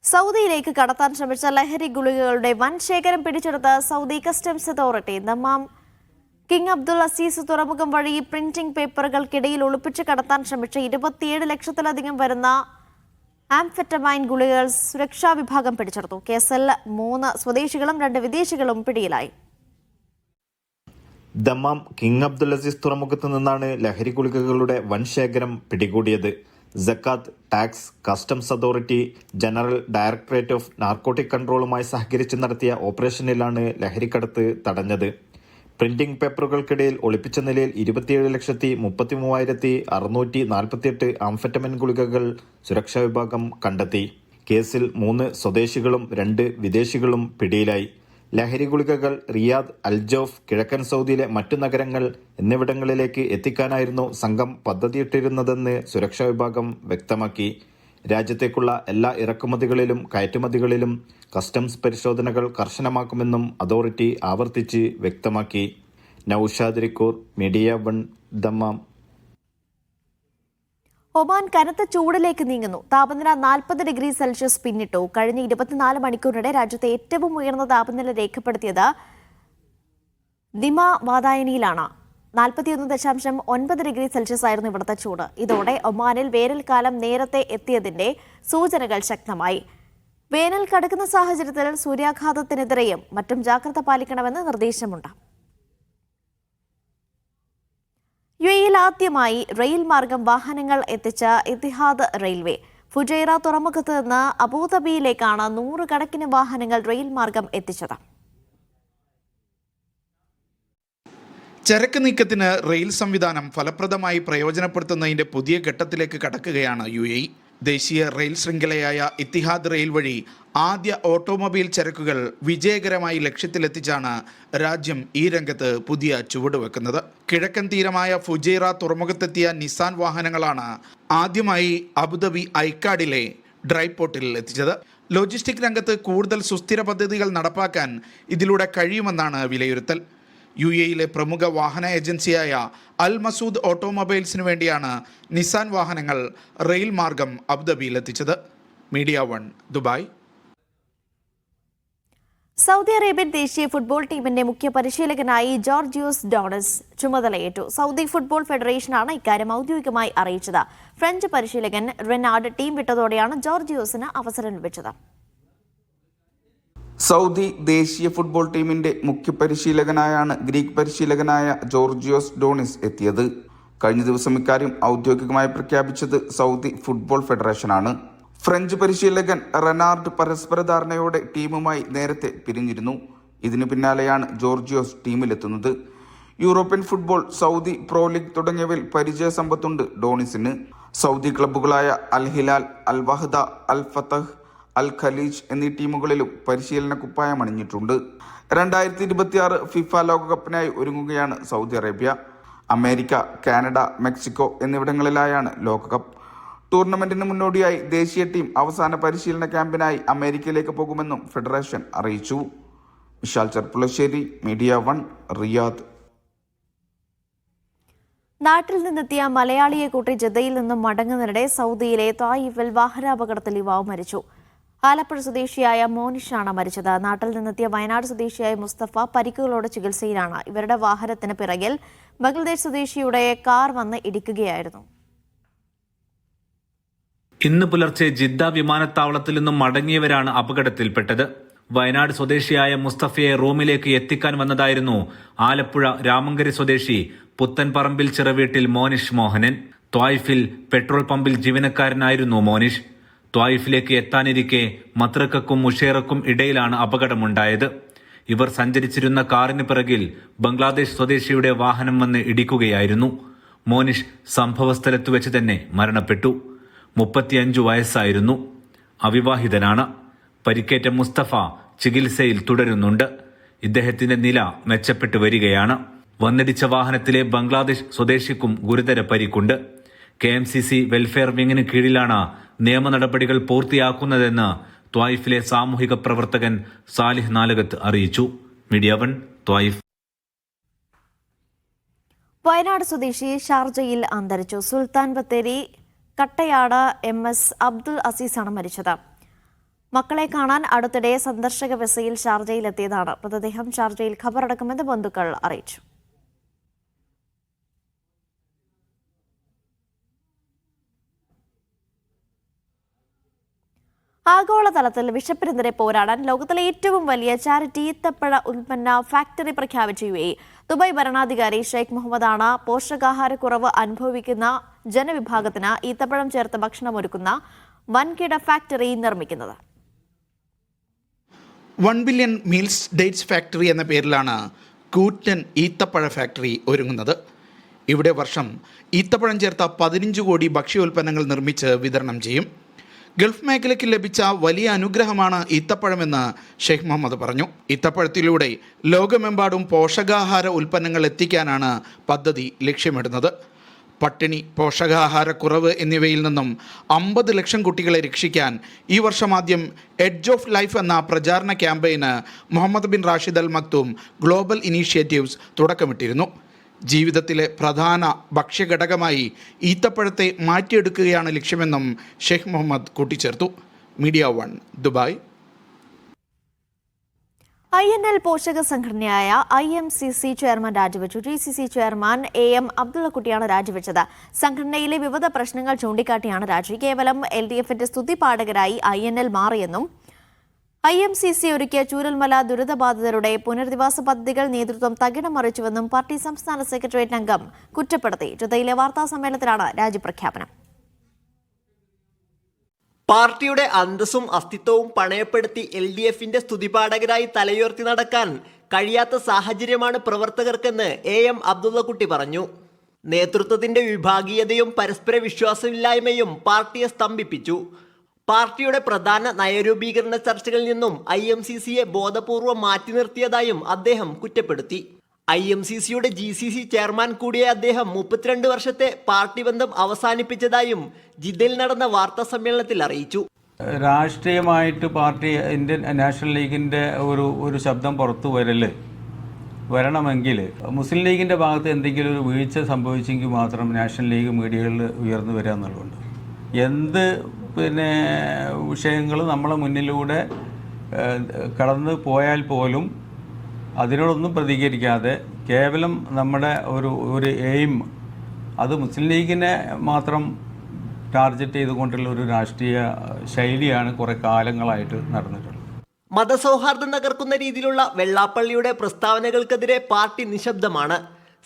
സൗദിയിലേക്ക് കടത്താൻ ശ്രമിച്ച ലഹരി ഗുളികകളുടെ വൻ ശേഖരം പിടിച്ചെടുത്ത Saudi customs authority. Dammam King Abdul Aziz തുറമുഖം വഴി പ്രിന്റിംഗ് പേപ്പറുകൾക്കിടയിൽ ഒളിപ്പിച്ച് കടത്താൻ ശ്രമിച്ച 27 ലക്ഷത്തിലധികം വരുന്ന ആംഫെറ്റമൈൻ ഗുളികകൾ സുരക്ഷാ വിഭാഗം പിടിച്ചെടുത്തു. കേസിൽ 3 സ്വദേശികളും 2 വിദേശികളും പിടിയിലായി. ദമ്മാം കിങ് അബ്ദുൽ അസീസ് തുറമുഖത്ത് നിന്നാണ് ലഹരി ഗുളികകളുടെ വൻ ശേഖരം പിടികൂടിയത്. Zakat, tax, customs authority, general directorate of narcotic കൺട്രോളുമായി സഹകരിച്ച് നടത്തിയ ഓപ്പറേഷനിലാണ് ലഹരിക്കടത്ത് തടഞ്ഞത്. പ്രിന്റിംഗ് പേപ്പറുകൾക്കിടയിൽ ഒളിപ്പിച്ച നിലയിൽ 27,33,648 ആംഫെറ്റമിൻ ഗുളികകൾ സുരക്ഷാ വിഭാഗം കണ്ടെത്തി. കേസിൽ 3 സ്വദേശികളും 2 വിദേശികളും പിടിയിലായി. ലഹരി ഗുളികകൾ റിയാദ്, അൽജോഫ്, കിഴക്കൻ സൗദിയിലെ മറ്റു നഗരങ്ങൾ എന്നിവിടങ്ങളിലേക്ക് എത്തിക്കാനായിരുന്നു സംഘം പദ്ധതിയിട്ടിരുന്നതെന്ന് സുരക്ഷാ വിഭാഗം വ്യക്തമാക്കി. രാജ്യത്തേക്കുള്ള എല്ലാ ഇറക്കുമതികളിലും കയറ്റുമതികളിലും കസ്റ്റംസ് പരിശോധനകൾ കർശനമാക്കുമെന്നും അതോറിറ്റി ആവർത്തിച്ച് വ്യക്തമാക്കി. Naushad റിക്കൂർ, media 1, Dammam. ഒമാൻ കനത്ത ചൂടിലേക്ക് നീങ്ങുന്നു. താപനില 40 ഡിഗ്രി സെൽഷ്യസ് പിന്നിട്ടു. കഴിഞ്ഞ 24 മണിക്കൂറിനിടെ രാജ്യത്തെ ഏറ്റവും ഉയർന്ന താപനില രേഖപ്പെടുത്തിയത് ദിമ വാതായനിയിലാണ്. 41.9 ഡിഗ്രി സെൽഷ്യസ് ആയിരുന്നു ഇവിടുത്തെ ചൂട്. ഇതോടെ ഒമാനിൽ വേനൽക്കാലം നേരത്തെ എത്തിയതിന്റെ സൂചനകൾ ശക്തമായി. വേനൽ കടുക്കുന്ന സാഹചര്യത്തിൽ സൂര്യാഘാതത്തിനെതിരെയും മറ്റും ജാഗ്രത പാലിക്കണമെന്ന് നിർദ്ദേശമുണ്ട്. UAE-യിൽ ആദ്യമായി റെയിൽ മാർഗം വാഹനങ്ങൾ എത്തിച്ച ഇത്തിഹാദ് റെയിൽവേ. ഫുജൈറ തുറമുഖത്ത് നിന്ന് അബുദാബിയിലേക്കാണ് 100 കണക്കിന് വാഹനങ്ങൾ റെയിൽ മാർഗം എത്തിച്ചത്. ചരക്ക് നീക്കത്തിന് റെയിൽ സംവിധാനം ഫലപ്രദമായി പ്രയോജനപ്പെടുത്തുന്നതിന്റെ പുതിയ ഘട്ടത്തിലേക്ക് കടക്കുകയാണ് UAE. ദേശീയ റെയിൽ ശൃംഖലയായ ഇത്തിഹാദ് റെയിൽ വഴി ആദ്യ ഓട്ടോമൊബൈൽ ചരക്കുകൾ വിജയകരമായി ലക്ഷ്യത്തിലെത്തിച്ചാണ് രാജ്യം ഈ രംഗത്ത് പുതിയ ചുവടുവെക്കുന്നത്. കിഴക്കൻ തീരമായ ഫുജൈറ തുറമുഖത്തെത്തിയ നിസാൻ വാഹനങ്ങളാണ് ആദ്യമായി അബുദാബി ഐക്കാഡിലെ ഡ്രൈ പോർട്ടിൽ എത്തിച്ചത്. ലോജിസ്റ്റിക് രംഗത്ത് കൂടുതൽ സുസ്ഥിര പദ്ധതികൾ നടപ്പാക്കാൻ ഇതിലൂടെ കഴിയുമെന്നാണ് വിലയിരുത്തൽ. UAE-യിലെ പ്രമുഖ വാഹന ഏജൻസിയായ അൽ മസൂദ് ഓട്ടോമൊബൈൽസിന് വേണ്ടിയാണ് നിസാൻ വാഹനങ്ങൾ റെയിൽ മാർഗം അബുദാബിയിൽ എത്തിച്ചത്. Media 1 Dubai. സൗദി അറേബ്യൻ ദേശീയ ഫുട്ബോൾ ടീമിന്റെ മുഖ്യ പരിശീലകനായി ജോർജിയോസ് ഡോണസ് ചുമതലയേറ്റു. സൗദി ഫുട്ബോൾ ഫെഡറേഷനാണ് ഇക്കാര്യം ഔദ്യോഗികമായി അറിയിച്ചത്. ഫ്രഞ്ച് പരിശീലകൻ റെനാർഡ് ടീം വിട്ടതോടെയാണ് ജോർജിയോസിന് അവസരം ലഭിച്ചത്. സൗദി ദേശീയ ഫുട്ബോൾ ടീമിന്റെ മുഖ്യ പരിശീലകനായാണ് ഗ്രീക്ക് പരിശീലകനായ ജോർജിയോസ് ഡോണിസ് എത്തിയത്. കഴിഞ്ഞ ദിവസം ഇക്കാര്യം ഔദ്യോഗികമായി പ്രഖ്യാപിച്ചത് സൗദി ഫുട്ബോൾ ഫെഡറേഷനാണ്. ഫ്രഞ്ച് പരിശീലകൻ റെനാർഡ് പരസ്പര ധാരണയോടെ ടീമുമായി നേരത്തെ പിരിഞ്ഞിരുന്നു. ഇതിനു പിന്നാലെയാണ് ജോർജിയോസ് ടീമിലെത്തുന്നത്. European football, Saudi pro league തുടങ്ങിയവയിൽ പരിചയ സമ്പത്തുണ്ട് ഡോണിസിന്. സൗദി ക്ലബ്ബുകളായ al Hilal, al Wahda, al Fateh, al Khaleej എന്നീ ടീമുകളിലും പരിശീലന കുപ്പായം അണിഞ്ഞിട്ടുണ്ട്. 2026 ഫിഫ ലോകകപ്പിനായി ഒരുങ്ങുകയാണ് Saudi Arabia. America, Canada, Mexico എന്നിവിടങ്ങളിലായാണ് ലോകകപ്പ്. ടൂർണമെന്റിന് മുന്നോടിയായി ദേശീയ ടീം അവസാന പരിശീലന ക്യാമ്പിനായി അമേരിക്കയിലേക്ക് പോകുമെന്നും ഫെഡറേഷൻ അറിയിച്ചു. Vishal Cherpulassery, media 1, Riyadh. നാട്ടിൽ നിന്നെത്തിയ മലയാളിയെ കൂട്ടി ജദ്ദയിൽ നിന്നും മടങ്ങുന്നതിനിടെ സൗദിയിലെ തായിഫിൽ വാഹനാപകടത്തിൽ യുവാവ് മരിച്ചു. ആലപ്പുഴ സ്വദേശിയായ മോനിഷാണ് മരിച്ചത്. നാട്ടിൽ നിന്നെത്തിയ വയനാട് സ്വദേശിയായ മുസ്തഫ പരിക്കുകളോടെ ചികിത്സയിലാണ്. ഇവരുടെ വാഹനത്തിന് പിറകിൽ ബംഗ്ലാദേശ് സ്വദേശിയുടെ കാർ വന്ന് ഇടിക്കുകയായിരുന്നു. ഇന്ന് പുലർച്ചെ ജിദ്ദ വിമാനത്താവളത്തിൽ നിന്നും മടങ്ങിയവരാണ് അപകടത്തിൽപ്പെട്ടത്. വയനാട് സ്വദേശിയായ മുസ്തഫയെ റൂമിലേക്ക് എത്തിക്കാൻ വന്നതായിരുന്നു ആലപ്പുഴ രാമങ്കരി സ്വദേശി പുത്തൻപറമ്പിൽ ചിറവീട്ടിൽ മോനിഷ് മോഹനൻ. ത്വായിഫിൽ പെട്രോൾ പമ്പിൽ ജീവനക്കാരനായിരുന്നു മോനിഷ്. ത്വായിഫിലേക്ക് എത്താനിരിക്കെ മത്രക്കും മുഷേറക്കും ഇടയിലാണ് അപകടമുണ്ടായത്. ഇവർ സഞ്ചരിച്ചിരുന്ന കാറിന് പിറകിൽ ബംഗ്ലാദേശ് സ്വദേശിയുടെ വാഹനം വന്ന് ഇടിക്കുകയായിരുന്നു. മോനിഷ് സംഭവസ്ഥലത്ത് വെച്ച് തന്നെ മരണപ്പെട്ടു. 35 വയസ്സായിരുന്നു. അവിവാഹിതനാണ്. പരിക്കേറ്റ മുസ്തഫ ചികിത്സയിൽ തുടരുന്നുണ്ട്. ഇദ്ദേഹത്തിന്റെ നില മെച്ചപ്പെട്ടു വരികയാണ്. വന്നിടിച്ച വാഹനത്തിലെ ബംഗ്ലാദേശ് സ്വദേശിക്കും ഗുരുതര പരിക്കുണ്ട്. KMCC വെൽഫെയർ വിങ്ങിന് കീഴിലാണ് നിയമ നടപടികൾ പൂർത്തിയാക്കുന്നതെന്ന് ത്വായിഫിലെ സാമൂഹിക പ്രവർത്തകൻ സാലിഹ് നാലകത്ത് അറിയിച്ചു. Media 1 Taif. വയനാട് സ്വദേശി ഷാർജയിൽ അന്തരിച്ചു. സുൽത്താൻ ബത്തേരി കട്ടയാട് MS അബ്ദുൽ അസീസാണ് മരിച്ചത്. മക്കളെ കാണാൻ അടുത്തിടെ സന്ദർശക വിസയിൽ ഷാർജയിലെത്തിയതാണ്. മൃതദേഹം ഷാർജയിൽ ഖബറടക്കുമെന്ന് ബന്ധുക്കൾ അറിയിച്ചു. ആഗോളതലത്തിൽ വിശപ്പിനെതിരെ പോരാടാൻ ലോകത്തിലെ ഏറ്റവും വലിയ ചാരിറ്റി ഈത്തപ്പഴ ഉൽപ്പന്ന ഫാക്ടറി പ്രഖ്യാപിച്ച UAE. ദുബായ് ഭരണാധികാരി ഷെയ്ഖ് മുഹമ്മദാണ് പോഷകാഹാരക്കുറവ് അനുഭവിക്കുന്ന ജനവിഭാഗത്തിന് ഈത്തപ്പഴം ചേർത്ത് ഭക്ഷണമൊരുക്കുന്ന വൻകിട ഫാക്ടറി നിർമ്മിക്കുന്നത്. 1 ബില്യൺ മീൽസ് ഡേറ്റ്സ് ഫാക്ടറി എന്ന പേരിലാണ് കൂറ്റൻ ഈത്തപ്പഴ ഫാക്ടറി ഒരുങ്ങുന്നത്. ഇവിടെ വർഷം ഈത്തപ്പഴം ചേർത്ത 15 കോടി ഭക്ഷ്യോൽപ്പന്നങ്ങൾ നിർമ്മിച്ച് വിതരണം ചെയ്യും. ഗൾഫ് മേഖലയ്ക്ക് ലഭിച്ച വലിയ അനുഗ്രഹമാണ് ഈത്തപ്പഴമെന്ന് ഷെയ്ഖ് മുഹമ്മദ് പറഞ്ഞു. ഈത്തപ്പഴത്തിലൂടെ ലോകമെമ്പാടും പോഷകാഹാര ഉൽപ്പന്നങ്ങൾ എത്തിക്കാനാണ് പദ്ധതി ലക്ഷ്യമിടുന്നത്. പട്ടിണി, പോഷകാഹാരക്കുറവ് എന്നിവയിൽ നിന്നും 50 ലക്ഷം കുട്ടികളെ രക്ഷിക്കാൻ ഈ വർഷം ആദ്യം എഡ്ജ് ഓഫ് ലൈഫ് എന്ന പ്രചാരണ ക്യാമ്പയിന് Mohammed bin Rashid al Maktoum global initiatives തുടക്കമിട്ടിരുന്നു. ജീവിതത്തിലെ പ്രധാന ഭക്ഷ്യഘടകമായി ഈത്തപ്പഴത്തെ മാറ്റിയെടുക്കുകയാണ് ലക്ഷ്യമെന്നും ഷെയ്ഖ് മുഹമ്മദ് കൂട്ടിച്ചേർത്തു. Media 1 Dubai. INL പോഷക സംഘടനയായ IMCC ചെയർമാൻ രാജിവെച്ചു. GCC chairman AM അബ്ദുള്ളക്കുട്ടിയാണ് രാജിവെച്ചത്. സംഘടനയിലെ വിവിധ പ്രശ്നങ്ങൾ ചൂണ്ടിക്കാട്ടിയാണ് രാജി. കേവലം LDFന്റെ സ്തുതിപാഠകരായി INL മാറിയെന്നും IMCC ഒരുക്കിയ ചൂരൽമല ദുരിതബാധിതരുടെ പുനരധിവാസ പദ്ധതികൾ നേതൃത്വം തകിടം മറിച്ചുവെന്നും പാർട്ടി സംസ്ഥാന സെക്രട്ടേറിയറ്റ് അംഗം കുറ്റപ്പെടുത്തി. ജിദ്ദയിലെ വാർത്താ സമ്മേളനത്തിലാണ് രാജിപ്രഖ്യാപനം. പാർട്ടിയുടെ അന്തസ്സും അസ്തിത്വവും പണയപ്പെടുത്തി LDFന്റെ സ്തുതിപാഠകരായി തലയുയർത്തി നടക്കാൻ കഴിയാത്ത സാഹചര്യമാണ് പ്രവർത്തകർക്കെന്ന് AM അബ്ദുള്ളക്കുട്ടി പറഞ്ഞു. നേതൃത്വത്തിന്റെ വിഭാഗീയതയും പരസ്പര വിശ്വാസമില്ലായ്മയും പാർട്ടിയെ സ്തംഭിപ്പിച്ചു. പാർട്ടിയുടെ പ്രധാന നയരൂപീകരണ ചർച്ചകളിൽ നിന്നും IMCCയെ ബോധപൂർവം മാറ്റി നിർത്തിയതായും അദ്ദേഹം കുറ്റപ്പെടുത്തി. IMCCയുടെ GCC ചെയർമാൻ കൂടിയ അദ്ദേഹം 32 വർഷത്തെ പാർട്ടി ബന്ധം അവസാനിപ്പിച്ചതായും ജിദ്ദയിൽ നടന്ന വാർത്താ സമ്മേളനത്തിൽ അറിയിച്ചു. രാഷ്ട്രീയമായിട്ട് പാർട്ടി ഇന്ത്യൻ നാഷണൽ ലീഗിൻ്റെ ഒരു ശബ്ദം പുറത്തു വരണമെങ്കിൽ മുസ്ലിം ലീഗിൻ്റെ ഭാഗത്ത് എന്തെങ്കിലും ഒരു വീഴ്ച സംഭവിച്ചെങ്കിൽ മാത്രം നാഷണൽ ലീഗ് മീഡിയകളിൽ ഉയർന്നു വരിക എന്നുള്ളതുണ്ട്. എന്ത് വിഷയങ്ങൾ നമ്മളെ മുന്നിലൂടെ കടന്നു പോയാൽ പോലും അതിനോടൊന്നും പ്രതികരിക്കാതെ കേവലം നമ്മുടെ ഒരു എയിം അത് മുസ്ലിം ലീഗിനെ മാത്രം ടാർഗറ്റ് ചെയ്തുകൊണ്ടുള്ള ഒരു രാഷ്ട്രീയ ശൈലിയാണ് കുറേ കാലങ്ങളായിട്ട് നടന്നിട്ടുള്ളത്. മതസൗഹാർദ്ദം തകർക്കുന്ന രീതിയിലുള്ള വെള്ളാപ്പള്ളിയുടെ പ്രസ്താവനകൾക്കെതിരെ പാർട്ടി നിശബ്ദമാണ്.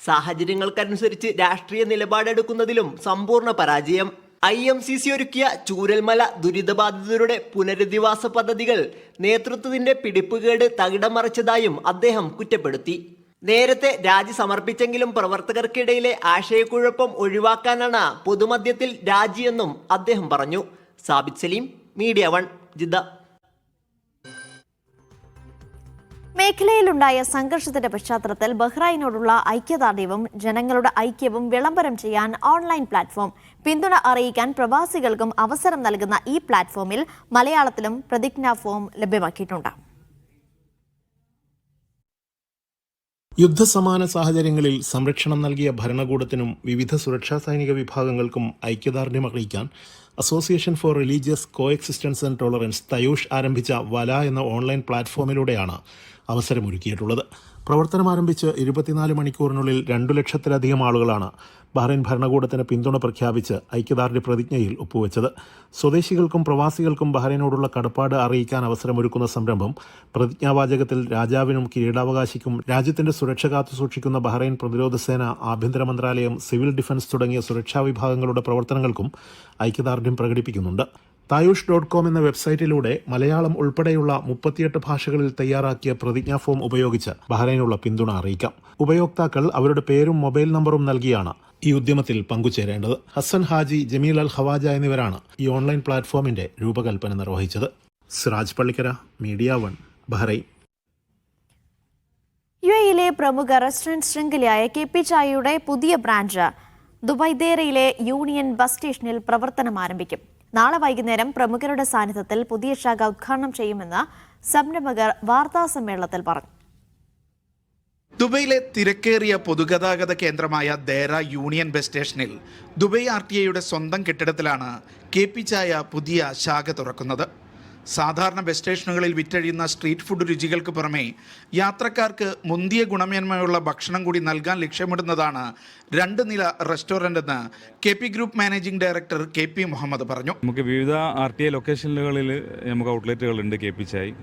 സാഹചര്യങ്ങൾക്കനുസരിച്ച് രാഷ്ട്രീയ നിലപാടെടുക്കുന്നതിലും സമ്പൂർണ്ണ പരാജയം. IMCC ഒരുക്കിയ ചൂരൽമല ദുരിതബാധിതരുടെ പുനരധിവാസ പദ്ധതികൾ നേതൃത്വത്തിന്റെ പിടിപ്പുകേട് തകിടം മറിച്ചതായും അദ്ദേഹം കുറ്റപ്പെടുത്തി. നേരത്തെ രാജി സമർപ്പിച്ചെങ്കിലും പ്രവർത്തകർക്കിടയിലെ ആശയക്കുഴപ്പം ഒഴിവാക്കാനാണ് പൊതുമധ്യത്തിൽ രാജിയെന്നും അദ്ദേഹം പറഞ്ഞു. Sabith Saleem, media 1, Jeddah. മേഖലയിലുണ്ടായ സംഘർഷത്തിന്റെ പശ്ചാത്തലത്തിൽ ബഹ്റൈനോടുള്ള ഐക്യദാർഢ്യവും ജനങ്ങളുടെ ഐക്യവും വിളംബരം ചെയ്യാൻ ഓൺലൈൻ പ്ലാറ്റ്ഫോം പിന്തുണ അറിയിക്കാൻ പ്രവാസികൾക്കും അവസരം നൽകുന്ന ഈ പ്ലാറ്റ്ഫോമിൽ മലയാളത്തിലും പ്രതിജ്ഞാ ഫോം ലഭ്യമാക്കിയിട്ടുണ്ട്. യുദ്ധസമാന സാഹചര്യങ്ങളിൽ സംരക്ഷണം നൽകിയ ഭരണകൂടത്തിനും വിവിധ സുരക്ഷാ സൈനിക വിഭാഗങ്ങൾക്കും ഐക്യദാർഢ്യം അറിയിക്കാൻ association for religious coexistence and tolerance Taayush ആരംഭിച്ച വല എന്ന ഓൺലൈൻ പ്ലാറ്റ്ഫോമിലൂടെയാണ് അവസരമൊരുക്കിയിട്ടുള്ളത്. പ്രവർത്തനം ആരംഭിച്ച് 24 മണിക്കൂറിനുള്ളിൽ 2 ലക്ഷത്തിലധികം ആളുകളാണ് ബഹ്റൈൻ ഭരണകൂടത്തിന് പിന്തുണ പ്രഖ്യാപിച്ച് ഐക്യദാർഢ്യ പ്രതിജ്ഞയിൽ ഒപ്പുവെച്ചത്. സ്വദേശികൾക്കും പ്രവാസികൾക്കും ബഹ്റൈനോടുള്ള കടപ്പാട് അറിയിക്കാൻ അവസരമൊരുക്കുന്ന സംരംഭം പ്രതിജ്ഞാവാചകത്തിൽ രാജാവിനും കിരീടാവകാശിക്കും രാജ്യത്തിന്റെ സുരക്ഷ കാത്തുസൂക്ഷിക്കുന്ന ബഹ്റൈൻ പ്രതിരോധ സേന, ആഭ്യന്തര മന്ത്രാലയം, സിവിൽ ഡിഫൻസ് തുടങ്ങിയ സുരക്ഷാ വിഭാഗങ്ങളുടെ പ്രവർത്തനങ്ങൾക്കും ഐക്യദാർഢ്യം പ്രകടിപ്പിക്കുന്നുണ്ട്. തായൂഷ്.com എന്ന വെബ്സൈറ്റിലൂടെ മലയാളം ഉൾപ്പെടെയുള്ള 38 ഭാഷകളിൽ തയ്യാറാക്കിയ പ്രതിജ്ഞാ ഫോം ഉപയോഗിച്ച് ബഹ്റൈനുള്ള പിന്തുണ അറിയിക്കാം. ഉപയോക്താക്കൾ അവരുടെ പേരും മൊബൈൽ നമ്പറും നൽകിയാണ് ഈ ഉദ്യമത്തിൽ പങ്കുചേരേണ്ടത്. ഹസൻ ഹാജി, ജമീൽ അൽ ഖവാജ എന്നിവരാണ് ഈ ഓൺലൈൻ പ്ലാറ്റ്ഫോമിന്റെ രൂപകൽപ്പന നിർവഹിച്ചത്. Siraj Pallikkara, media 1, Bahrain. UAEയിലെ പ്രമുഖ റെസ്റ്റോറന്റ് ശൃംഖലയായ KP ചായയുടെ പുതിയ ബ്രാഞ്ച് ദുബൈദേറയിലെ യൂണിയൻ ബസ് സ്റ്റേഷനിൽ പ്രവർത്തനം ആരംഭിക്കും. നാളെ വൈകുന്നേരം പ്രമുഖരുടെ സാന്നിധ്യത്തിൽ പുതിയ ശാഖ ഉദ്ഘാടനം ചെയ്യുമെന്ന് സംരംഭകർ വാർത്താ സമ്മേളനത്തിൽ പറഞ്ഞു. ദുബൈയിലെ തിരക്കേറിയ പൊതുഗതാഗത കേന്ദ്രമായ ദേറ യൂണിയൻ ബസ് സ്റ്റേഷനിൽ ദുബൈ RTA സ്വന്തം കെട്ടിടത്തിലാണ് KP ചായ പുതിയ ശാഖ തുറക്കുന്നത്. സാധാരണ ബസ് സ്റ്റേഷനുകളിൽ വിറ്റഴിയുന്ന സ്ട്രീറ്റ് ഫുഡ് രുചികൾക്ക് പുറമെ യാത്രക്കാർക്ക് മുന്തിയ ഗുണമേന്മയുള്ള ഭക്ഷണം കൂടി നൽകാൻ ലക്ഷ്യമിടുന്നതാണ് 2 നില റെസ്റ്റോറൻ്റ് എന്ന് KP group managing director KP Muhammad പറഞ്ഞു. നമുക്ക് വിവിധ RTA ലൊക്കേഷനുകളിൽ നമുക്ക് ഔട്ട്ലെറ്റുകളുണ്ട് KP ചായ്.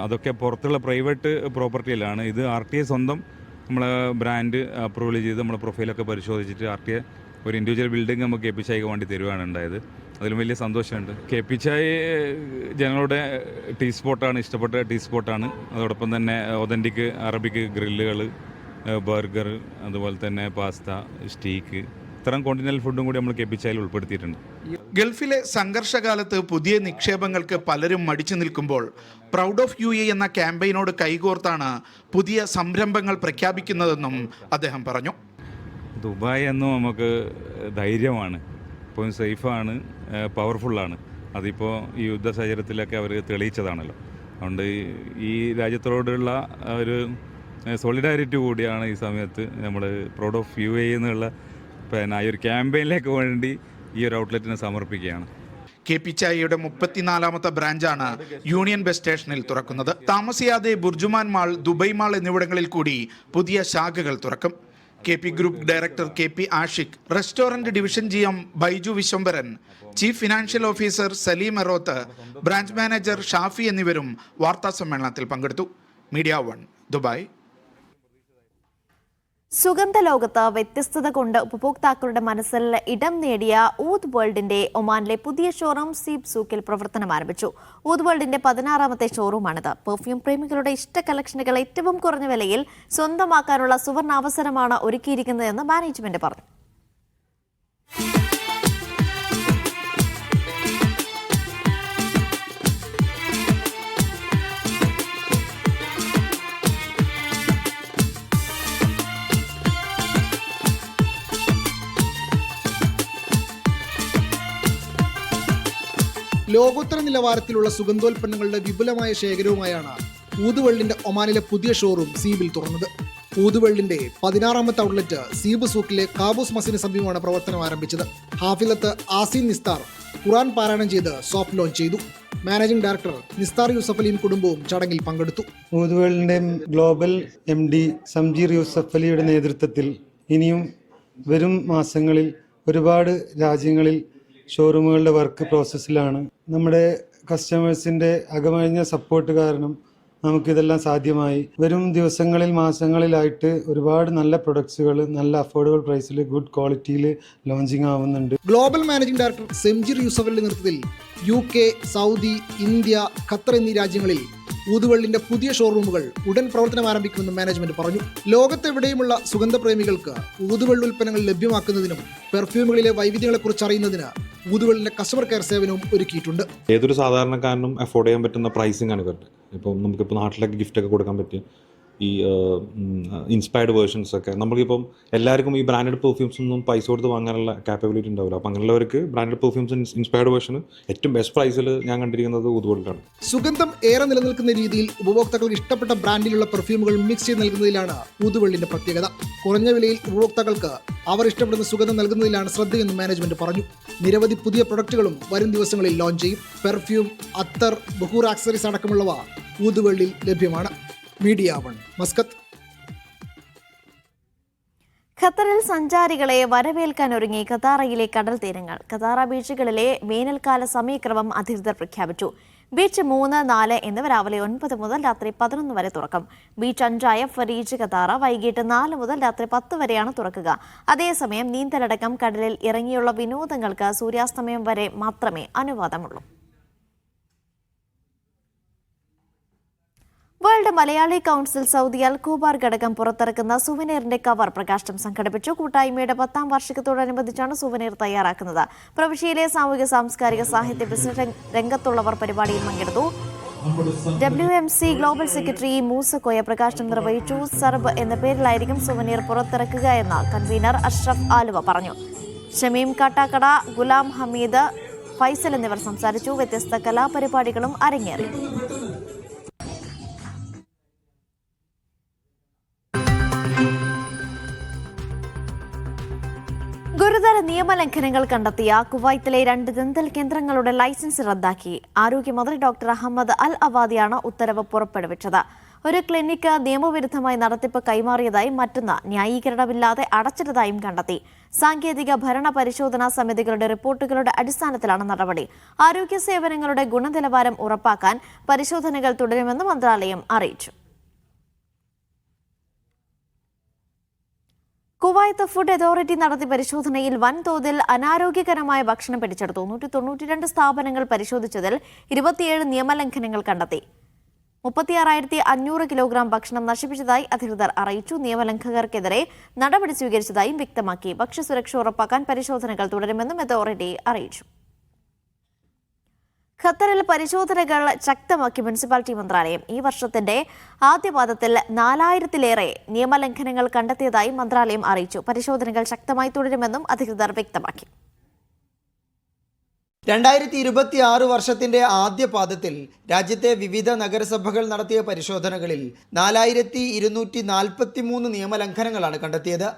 അതൊക്കെ പുറത്തുള്ള പ്രൈവറ്റ് പ്രോപ്പർട്ടിയിലാണ്. ഇത് RTA സ്വന്തം നമ്മളെ ബ്രാൻഡ് അപ്രൂവൽ ചെയ്ത് നമ്മുടെ പ്രൊഫൈലൊക്കെ പരിശോധിച്ചിട്ട് RTA ഒരു ഇൻഡിവിജ്വൽ ബിൽഡിംഗ് നമുക്ക് KP ചായ്ക്ക് വേണ്ടി തരുവാണ് ഉണ്ടായത്. അതിലും വലിയ സന്തോഷമുണ്ട്. KP ചായ് ജനങ്ങളുടെ ടീ സ്പോട്ടാണ്, ഇഷ്ടപ്പെട്ട ടീ സ്പോട്ടാണ്. അതോടൊപ്പം തന്നെ ഒതൻറ്റിക് അറബിക് ഗ്രില്ലുകൾ, ബർഗർ, അതുപോലെ തന്നെ പാസ്ത, സ്റ്റീക്ക്, ഇത്തരം കോണ്ടിനെൻ്റൽ ഫുഡും കൂടി നമ്മൾ KP ചായയിൽ ഉൾപ്പെടുത്തിയിട്ടുണ്ട്. ഗൾഫിലെ സംഘർഷകാലത്ത് പുതിയ നിക്ഷേപങ്ങൾക്ക് പലരും മടിച്ചു നിൽക്കുമ്പോൾ പ്രൗഡ് ഓഫ് UAE എന്ന ക്യാമ്പയിനോട് കൈകോർത്താണ് പുതിയ സംരംഭങ്ങൾ പ്രഖ്യാപിക്കുന്നതെന്നും അദ്ദേഹം പറഞ്ഞു. ദുബായ് എന്നും നമുക്ക് ധൈര്യമാണ്, ഇപ്പോഴും സേഫാണ്, പവർഫുള്ളാണ്. അതിപ്പോൾ ഈ യുദ്ധ സാഹചര്യത്തിലൊക്കെ അവർ തെളിയിച്ചതാണല്ലോ. അതുകൊണ്ട് ഈ രാജ്യത്തോടുള്ള ഒരു സോളിഡാരിറ്റി കൂടിയാണ് ഈ സമയത്ത് നമ്മൾ പ്രൗഡ് ഓഫ് UAE എന്നുള്ള ഈ ഒരു ക്യാമ്പയിനിലേക്ക് വേണ്ടി ഈ ഒരു ഔട്ട്ലെറ്റിനെ സമർപ്പിക്കുകയാണ്. KP ചായയുടെ 34ാമത്തെ ബ്രാഞ്ചാണ് യൂണിയൻ ബസ് സ്റ്റേഷനിൽ തുറക്കുന്നത്. താമസിയാതെ ബുർജുമാൻ മാൾ, ദുബൈ മാൾ എന്നിവിടങ്ങളിൽ കൂടി പുതിയ ശാഖകൾ തുറക്കും. KP group director KP Ashiq, restaurant division GM Baiju Vishwambharan, chief financial officer Saleem Eroth, branch manager Shafi എന്നിവരും വാർത്താ സമ്മേളനത്തിൽ പങ്കെടുത്തു. Media 1, Dubai. സുഗന്ധലോകത്ത് വ്യത്യസ്തത കൊണ്ട് ഉപഭോക്താക്കളുടെ മനസ്സിൽ ഇടം നേടിയ ഊദ് വേൾഡിന്റെ ഒമാനിലെ പുതിയ ഷോറൂം സീബ് സൂക്കിൽ പ്രവർത്തനം ആരംഭിച്ചു. ഊദ് വേൾഡിന്റെ 16ാമത്തെ ഷോറൂമാണിത്. പെർഫ്യൂം പ്രേമികളുടെ ഇഷ്ട കളക്ഷനുകൾ ഏറ്റവും കുറഞ്ഞ വിലയിൽ സ്വന്തമാക്കാനുള്ള സുവർണ അവസരമാണ് ഒരുക്കിയിരിക്കുന്നതെന്ന് മാനേജ്മെന്റ് പറഞ്ഞു. ലോകോത്തര നിലവാരത്തിലുള്ള സുഗന്ധോൽപ്പന്നങ്ങളുടെ വിപുലമായ ശേഖരവുമായാണ് ഊതുവെള്ളിന്റെ ഒമാനിലെ പുതിയ ഷോറൂം സീബിൽ തുറന്നത്. ഊതുവെള്ളിന്റെ 16ാമത്തെ ഔട്ട്ലെറ്റ് സീബ് സൂക്കിലെ കാബൂസ് മസിന് സമീപമാണ് പ്രവർത്തനം ആരംഭിച്ചത്. ഹാഫിലത്ത് ആസീൻ നിസ്താർ ഖുർആൻ പാരായണം ചെയ്ത് സോഫ്റ്റ് ലോഞ്ച് ചെയ്തു. മാനേജിംഗ് ഡയറക്ടർ നിസ്താർ യൂസഫ് അലിയും കുടുംബവും ചടങ്ങിൽ പങ്കെടുത്തു. ഊതുവെള്ളിന്റെ ഗ്ലോബൽ MD സംജീർ യൂസഫ് അലിയുടെ നേതൃത്വത്തിൽ ഇനിയും വരും മാസങ്ങളിൽ ഒരുപാട് രാജ്യങ്ങളിൽ ഷോറൂമുകളുടെ വർക്ക് പ്രോസസ്സിലാണ്. നമ്മുടെ കസ്റ്റമേഴ്സിൻ്റെ അകമഴിഞ്ഞ സപ്പോർട്ട് കാരണം നമുക്കിതെല്ലാം സാധ്യമായി. വരും ദിവസങ്ങളിൽ മാസങ്ങളിലായിട്ട് ഒരുപാട് നല്ല പ്രൊഡക്ട്സുകൾ നല്ല അഫോർഡബിൾ പ്രൈസിൽ ഗുഡ് ക്വാളിറ്റിയിൽ ലോഞ്ചിങ് ആവുന്നുണ്ട്. ഗ്ലോബൽ മാനേജിംഗ് ഡയറക്ടർ സംജീർ യൂസഫിന്റെ നേതൃത്വത്തിൽ UK, സൗദി, ഇന്ത്യ, ഖത്തർ എന്നീ രാജ്യങ്ങളിൽ ഊതുവെള്ളിന്റെ പുതിയ ഷോറൂമുകൾ ഉടൻ പ്രവർത്തനം ആരംഭിക്കുമെന്ന് മാനേജ്മെന്റ് പറഞ്ഞു. ലോകത്തെവിടെയുമുള്ള സുഗന്ധപ്രേമികൾക്ക് ഊതുവെള്ളി ഉൽപ്പന്നങ്ങൾ ലഭ്യമാക്കുന്നതിനും പെർഫ്യൂമുകളിലെ വൈവിധ്യങ്ങളെക്കുറിച്ച് അറിയുന്നതിന് ഊതുവെള്ളിന്റെ കസ്റ്റമർ കെയർ സേവനവും ഒരുക്കിയിട്ടുണ്ട്. ഏതൊരു സാധാരണക്കാരനും അഫോർഡ് ചെയ്യാൻ പറ്റുന്ന പ്രൈസിംഗ് ആണ് ഇവരുടെ. ഇപ്പം നമുക്കിപ്പോൾ നാട്ടിലൊക്കെ ഗിഫ്റ്റൊക്കെ കൊടുക്കാൻ പറ്റും ഈ ഇൻസ്പയർഡ് വേർഷൻസ് ഒക്കെ. നമുക്കിപ്പം എല്ലാവർക്കും ഈ ബ്രാൻഡഡ് പെർഫ്യൂംസ് ഒന്നും പൈസ കൊടുത്ത് വാങ്ങാനുള്ള കാപ്പബിലിറ്റി ഉണ്ടാവില്ല. അപ്പം അങ്ങനെയുള്ളവർക്ക് ബ്രാൻഡഡ് പെർഫ്യൂംസ് ഇൻസ്പയർഡ് വേർഷൻ ഏറ്റവും ബെസ്റ്റ് പ്രൈസിൽ ഞാൻ കണ്ടിരിക്കുന്നത് ഊതുവെള്ളിലാണ്. സുഗന്ധം ഏറെ നിലനിൽക്കുന്ന രീതിയിൽ ഉപഭോക്താക്കൾക്ക് ഇഷ്ടപ്പെട്ട ബ്രാൻഡിലുള്ള പെർഫ്യൂമുകൾ മിക്സ് ചെയ്ത് നൽകുന്നതിലാണ് ഊതുവെള്ളിന്റെ പ്രത്യേകത. കുറഞ്ഞ വിലയിൽ ഉപഭോക്താക്കൾക്ക് അവർ ഇഷ്ടപ്പെടുന്ന സുഗന്ധം നൽകുന്നതിലാണ് ശ്രദ്ധയെന്ന് മാനേജ്മെന്റ് പറഞ്ഞു. നിരവധി പുതിയ പ്രൊഡക്റ്റുകളും വരും ദിവസങ്ങളിൽ ലോഞ്ച് ചെയ്യും. പെർഫ്യൂം, അത്തർ, ബഹൂർ ആക്സസറീസ് അടക്കമുള്ളവ ഊതുവെള്ളിയിൽ ലഭ്യമാണ്. Media 1, Muscat. ഖത്തറിൽ സഞ്ചാരികളെ വരവേൽക്കാൻ ഒരുങ്ങി ഖത്താറയിലെ കടൽ തീരങ്ങൾ. ഖത്താറ ബീച്ചുകളിലെ വേനൽക്കാല സമയക്രമം അധികൃതർ പ്രഖ്യാപിച്ചു. ബീച്ച് 3, 4 എന്നിവ രാവിലെ 9 മുതൽ രാത്രി 11 വരെ തുറക്കും. ബീച്ച് 5 ഫരീജ് ഖത്താറ വൈകിട്ട് 4 മുതൽ രാത്രി 10 വരെയാണ് തുറക്കുക. അതേസമയം നീന്തലടക്കം കടലിൽ ഇറങ്ങിയുള്ള വിനോദങ്ങൾക്ക് സൂര്യാസ്തമയം വരെ മാത്രമേ അനുവാദമുള്ളൂ. വേൾഡ് മലയാളി കൗൺസിൽ സൗദി അൽഖൂബാർ ഘടകം പുറത്തിറക്കുന്ന സുവനീറിന്റെ കവർ പ്രകാശനം സംഘടിപ്പിച്ചു. കൂട്ടായ്മയുടെ 10ാം വാർഷികത്തോടനുബന്ധിച്ചാണ് സുവനീർ തയ്യാറാക്കുന്നത്. പ്രവിശ്യയിലെ സാമൂഹിക, സാംസ്കാരിക, സാഹിത്യ, ബിസിനസ് രംഗത്തുള്ളവർ പരിപാടിയിൽ പങ്കെടുത്തു. WMC ഗ്ലോബൽ സെക്രട്ടറി മൂസക്കോയ പ്രകാശനം നിർവഹിച്ചു. സർബ് എന്ന പേരിലായിരിക്കും സുവനീർ പുറത്തിറക്കുക എന്ന് കൺവീനർ അഷ്റഫ് ആലുവ പറഞ്ഞു. ഷമീം കാട്ടാക്കട, ഗുലാം ഹമീദ്, ഫൈസൽ എന്നിവർ സംസാരിച്ചു. വ്യത്യസ്ത കലാപരിപാടികളും അരങ്ങേറി. ഗുരുതര നിയമലംഘനങ്ങൾ കണ്ടെത്തിയ കുവൈത്തിലെ 2 ദന്തൽ കേന്ദ്രങ്ങളുടെ ലൈസൻസ് റദ്ദാക്കി. ആരോഗ്യമന്ത്രി ഡോക്ടർ അഹമ്മദ് അൽ അവാദിയാണ് ഉത്തരവ് പുറപ്പെടുവിച്ചത്. ഒരു ക്ലിനിക്ക് നിയമവിരുദ്ധമായി നടത്തിപ്പ് കൈമാറിയതായും മറ്റൊന്ന് ന്യായീകരണമില്ലാതെ അടച്ചിട്ടതായും കണ്ടെത്തി. സാങ്കേതിക ഭരണ പരിശോധനാ സമിതികളുടെ റിപ്പോർട്ടുകളുടെ അടിസ്ഥാനത്തിലാണ് നടപടി. ആരോഗ്യ സേവനങ്ങളുടെ ഗുണനിലവാരം ഉറപ്പാക്കാൻ പരിശോധനകൾ തുടരുമെന്ന് മന്ത്രാലയം അറിയിച്ചു. കുവൈത്ത് ഫുഡ് അതോറിറ്റി നടത്തിയ പരിശോധനയിൽ വൻതോതിൽ അനാരോഗ്യകരമായ ഭക്ഷണം പിടിച്ചെടുത്തു. 192 സ്ഥാപനങ്ങൾ പരിശോധിച്ചതിൽ 27 നിയമലംഘനങ്ങൾ കണ്ടെത്തി. 36,500 കിലോഗ്രാം ഭക്ഷണം നശിപ്പിച്ചതായി അധികൃതർ അറിയിച്ചു. നിയമലംഘകർക്കെതിരെ നടപടി സ്വീകരിച്ചതായും വ്യക്തമാക്കി. ഭക്ഷ്യസുരക്ഷ ഉറപ്പാക്കാൻ പരിശോധനകൾ തുടരുമെന്നും അതോറിറ്റി അറിയിച്ചു. ഖത്തറിൽ പരിശോധനകൾ ശക്തമാക്കി മുനിസിപ്പാലിറ്റി മന്ത്രാലയം. ഈ വർഷത്തിന്റെ ആദ്യപാദത്തിൽ 4000-ലേറെ നിയമലംഘനങ്ങൾ കണ്ടെത്തിയതായി മന്ത്രാലയം അറിയിച്ചു. പരിശോധനകൾ ശക്തമായി തുടരുമെന്നും അധികൃതർ വ്യക്തമാക്കി. 2026 വർഷത്തിന്റെ ആദ്യ പാദത്തിൽ രാജ്യത്തെ വിവിധ നഗരസഭകൾ നടത്തിയ പരിശോധനകളിൽ 4243 നിയമലംഘനങ്ങളാണ് കണ്ടെത്തിയത്.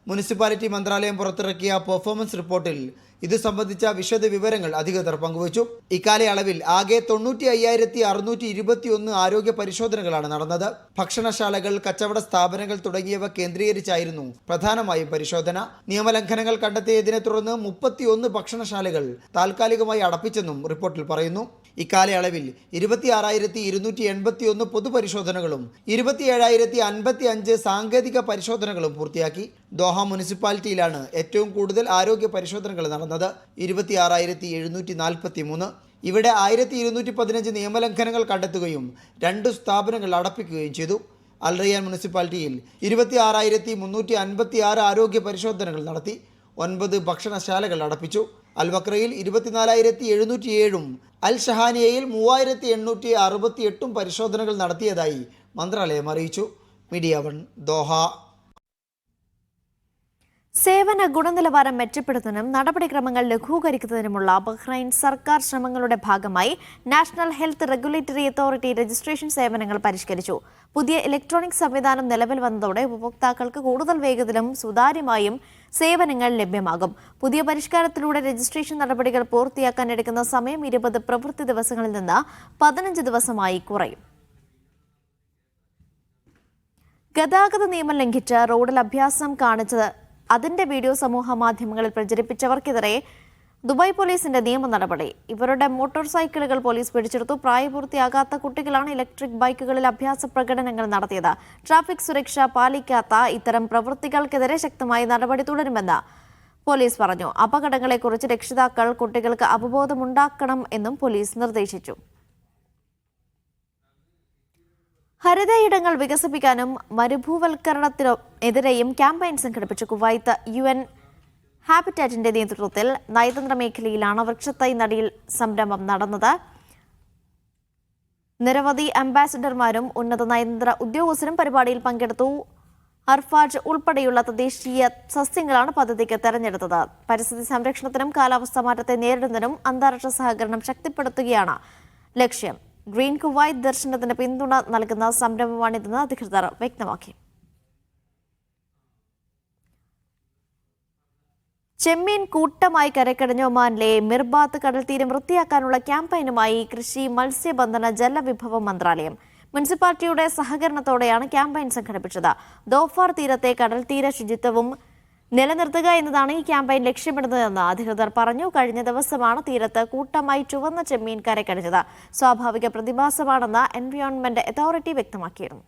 മുനിസിപ്പാലിറ്റി മന്ത്രാലയം പുറത്തിറക്കിയ പെർഫോമൻസ് റിപ്പോർട്ടിൽ ഇത് സംബന്ധിച്ച വിശദ വിവരങ്ങൾ അധികൃതർ പങ്കുവച്ചു. ഇക്കാലയളവിൽ ആകെ 95,621 ആരോഗ്യ പരിശോധനകളാണ് നടന്നത്. ഭക്ഷണശാലകൾ, കച്ചവട സ്ഥാപനങ്ങൾ തുടങ്ങിയവ കേന്ദ്രീകരിച്ചായിരുന്നു പ്രധാനമായും പരിശോധന. നിയമലംഘനങ്ങൾ കണ്ടെത്തിയതിനെ തുടർന്ന് 31 ഭക്ഷണശാലകൾ താൽക്കാലികമായി അടപ്പിച്ചെന്നും റിപ്പോർട്ടിൽ പറയുന്നു. ഇക്കാലയളവിൽ 26,281 പൊതുപരിശോധനകളും 27,055 സാങ്കേതിക പരിശോധനകളും പൂർത്തിയാക്കി. ദോഹ മുനിസിപ്പാലിറ്റിയിലാണ് ഏറ്റവും കൂടുതൽ ആരോഗ്യ പരിശോധനകൾ നടന്നത്, 26,743. ഇവിടെ 1,215 നിയമലംഘനങ്ങൾ കണ്ടെത്തുകയും 2 സ്ഥാപനങ്ങൾ അടപ്പിക്കുകയും ചെയ്തു. അൽറിയാൻ മുനിസിപ്പാലിറ്റിയിൽ 26,356 ആരോഗ്യ പരിശോധനകൾ നടത്തി, 9 ഭക്ഷണശാലകൾ അടപ്പിച്ചു. അൽവക്രയിൽ 24,707 അൽ ഷഹാനിയയിൽ 3,868 പരിശോധനകൾ നടത്തിയതായി മന്ത്രാലയം അറിയിച്ചു. Media 1 Doha. സേവന ഗുണനിലവാരം മെച്ചപ്പെടുത്തുന്നതിനും നടപടിക്രമങ്ങൾ ലഘൂകരിക്കുന്നതിനുമുള്ള ബഹ്റൈൻ സർക്കാർ ശ്രമങ്ങളുടെ ഭാഗമായി national health regulatory authority registration സേവനങ്ങൾ പരിഷ്കരിച്ചു. പുതിയ ഇലക്ട്രോണിക് സംവിധാനം നിലവിൽ വന്നതോടെ ഉപഭോക്താക്കൾക്ക് കൂടുതൽ വേഗത്തിലും സുതാര്യമായും സേവനങ്ങൾ ലഭ്യമാകും. പുതിയ പരിഷ്കാരത്തിലൂടെ രജിസ്ട്രേഷൻ നടപടികൾ പൂർത്തിയാക്കാൻ എടുക്കുന്ന സമയം 20 പ്രവൃത്തി ദിവസങ്ങളിൽ നിന്ന് 15 ദിവസമായി കുറയും. ഗതാഗത നിയമം ലംഘിച്ച് റോഡിൽ അഭ്യാസം കാണിച്ചത് അതിന്റെ വീഡിയോ സമൂഹ മാധ്യമങ്ങളിൽ പ്രചരിപ്പിച്ചവർക്കെതിരെ ദുബായ് പോലീസിന്റെ നിയമ നടപടി. ഇവരുടെ മോട്ടോർ സൈക്കിളുകൾ പോലീസ് പിടിച്ചെടുത്തു. പ്രായപൂർത്തിയാകാത്ത കുട്ടികളാണ് ഇലക്ട്രിക് ബൈക്കുകളിൽ അഭ്യാസ പ്രകടനങ്ങൾ നടത്തിയത്. ട്രാഫിക് സുരക്ഷ പാലിക്കാത്ത ഇത്തരം പ്രവൃത്തികൾക്കെതിരെ ശക്തമായ നടപടി തുടരുമെന്ന് പോലീസ് പറഞ്ഞു. അപകടങ്ങളെക്കുറിച്ച് രക്ഷിതാക്കൾ കുട്ടികൾക്ക് അവബോധമുണ്ടാക്കണം എന്നും പോലീസ് നിർദ്ദേശിച്ചു. ഹരിതയിടങ്ങൾ വികസിപ്പിക്കാനും മരുഭൂവൽക്കരണത്തിനെതിരെയും ക്യാമ്പയിൻ സംഘടിപ്പിച്ചു. കുവൈത്ത് UN ഹാബിറ്റാറ്റിന്റെ നേതൃത്വത്തിൽ നയതന്ത്ര മേഖലയിലാണ് വൃക്ഷത്തൈ നടീൽ സംരംഭം നടന്നത്. നിരവധി അംബാസിഡർമാരും ഉന്നത നയതന്ത്ര ഉദ്യോഗസ്ഥരും പരിപാടിയിൽ പങ്കെടുത്തു. അർഫാജ് ഉൾപ്പെടെയുള്ള തദ്ദേശീയ സസ്യങ്ങളാണ് പദ്ധതിക്ക് തെരഞ്ഞെടുത്തത്. പരിസ്ഥിതി സംരക്ഷണത്തിനും കാലാവസ്ഥാ മാറ്റത്തെ നേരിടുന്നതിനും അന്താരാഷ്ട്ര സഹകരണം ശക്തിപ്പെടുത്തുകയാണ് ലക്ഷ്യം. ഗ്രീൻ കുവൈത്ത് ദർശനത്തിന് പിന്തുണ നൽകുന്ന സംരംഭമാണിതെന്ന് അധികൃതർ വ്യക്തമാക്കി. ചെമ്മീൻ കൂട്ടമായി കരക്കടഞ്ഞ ഒമാനിലെ മിർബാത്ത് കടൽത്തീരം വൃത്തിയാക്കാനുള്ള ക്യാമ്പയിനുമായി കൃഷി, മത്സ്യബന്ധന, ജലവിഭവ മന്ത്രാലയം മുനിസിപ്പാലിറ്റിയുടെ സഹകരണത്തോടെയാണ് ക്യാമ്പയിൻ സംഘടിപ്പിച്ചത്. ദോഫാർ തീരത്തെ കടൽത്തീര ശുചിത്വവും നിലനിർത്തുക എന്നതാണ് ഈ ക്യാമ്പയിൻ ലക്ഷ്യമിടുന്നതെന്ന് അധികൃതർ പറഞ്ഞു. കഴിഞ്ഞ ദിവസമാണ് തീരത്ത് കൂട്ടമായി ചുവന്ന ചെമ്മീൻ കരക്കടിഞ്ഞത്. സ്വാഭാവിക പ്രതിഭാസമാണെന്ന് എൻവയോൺമെന്റ് അതോറിറ്റി വ്യക്തമാക്കിയിരുന്നു.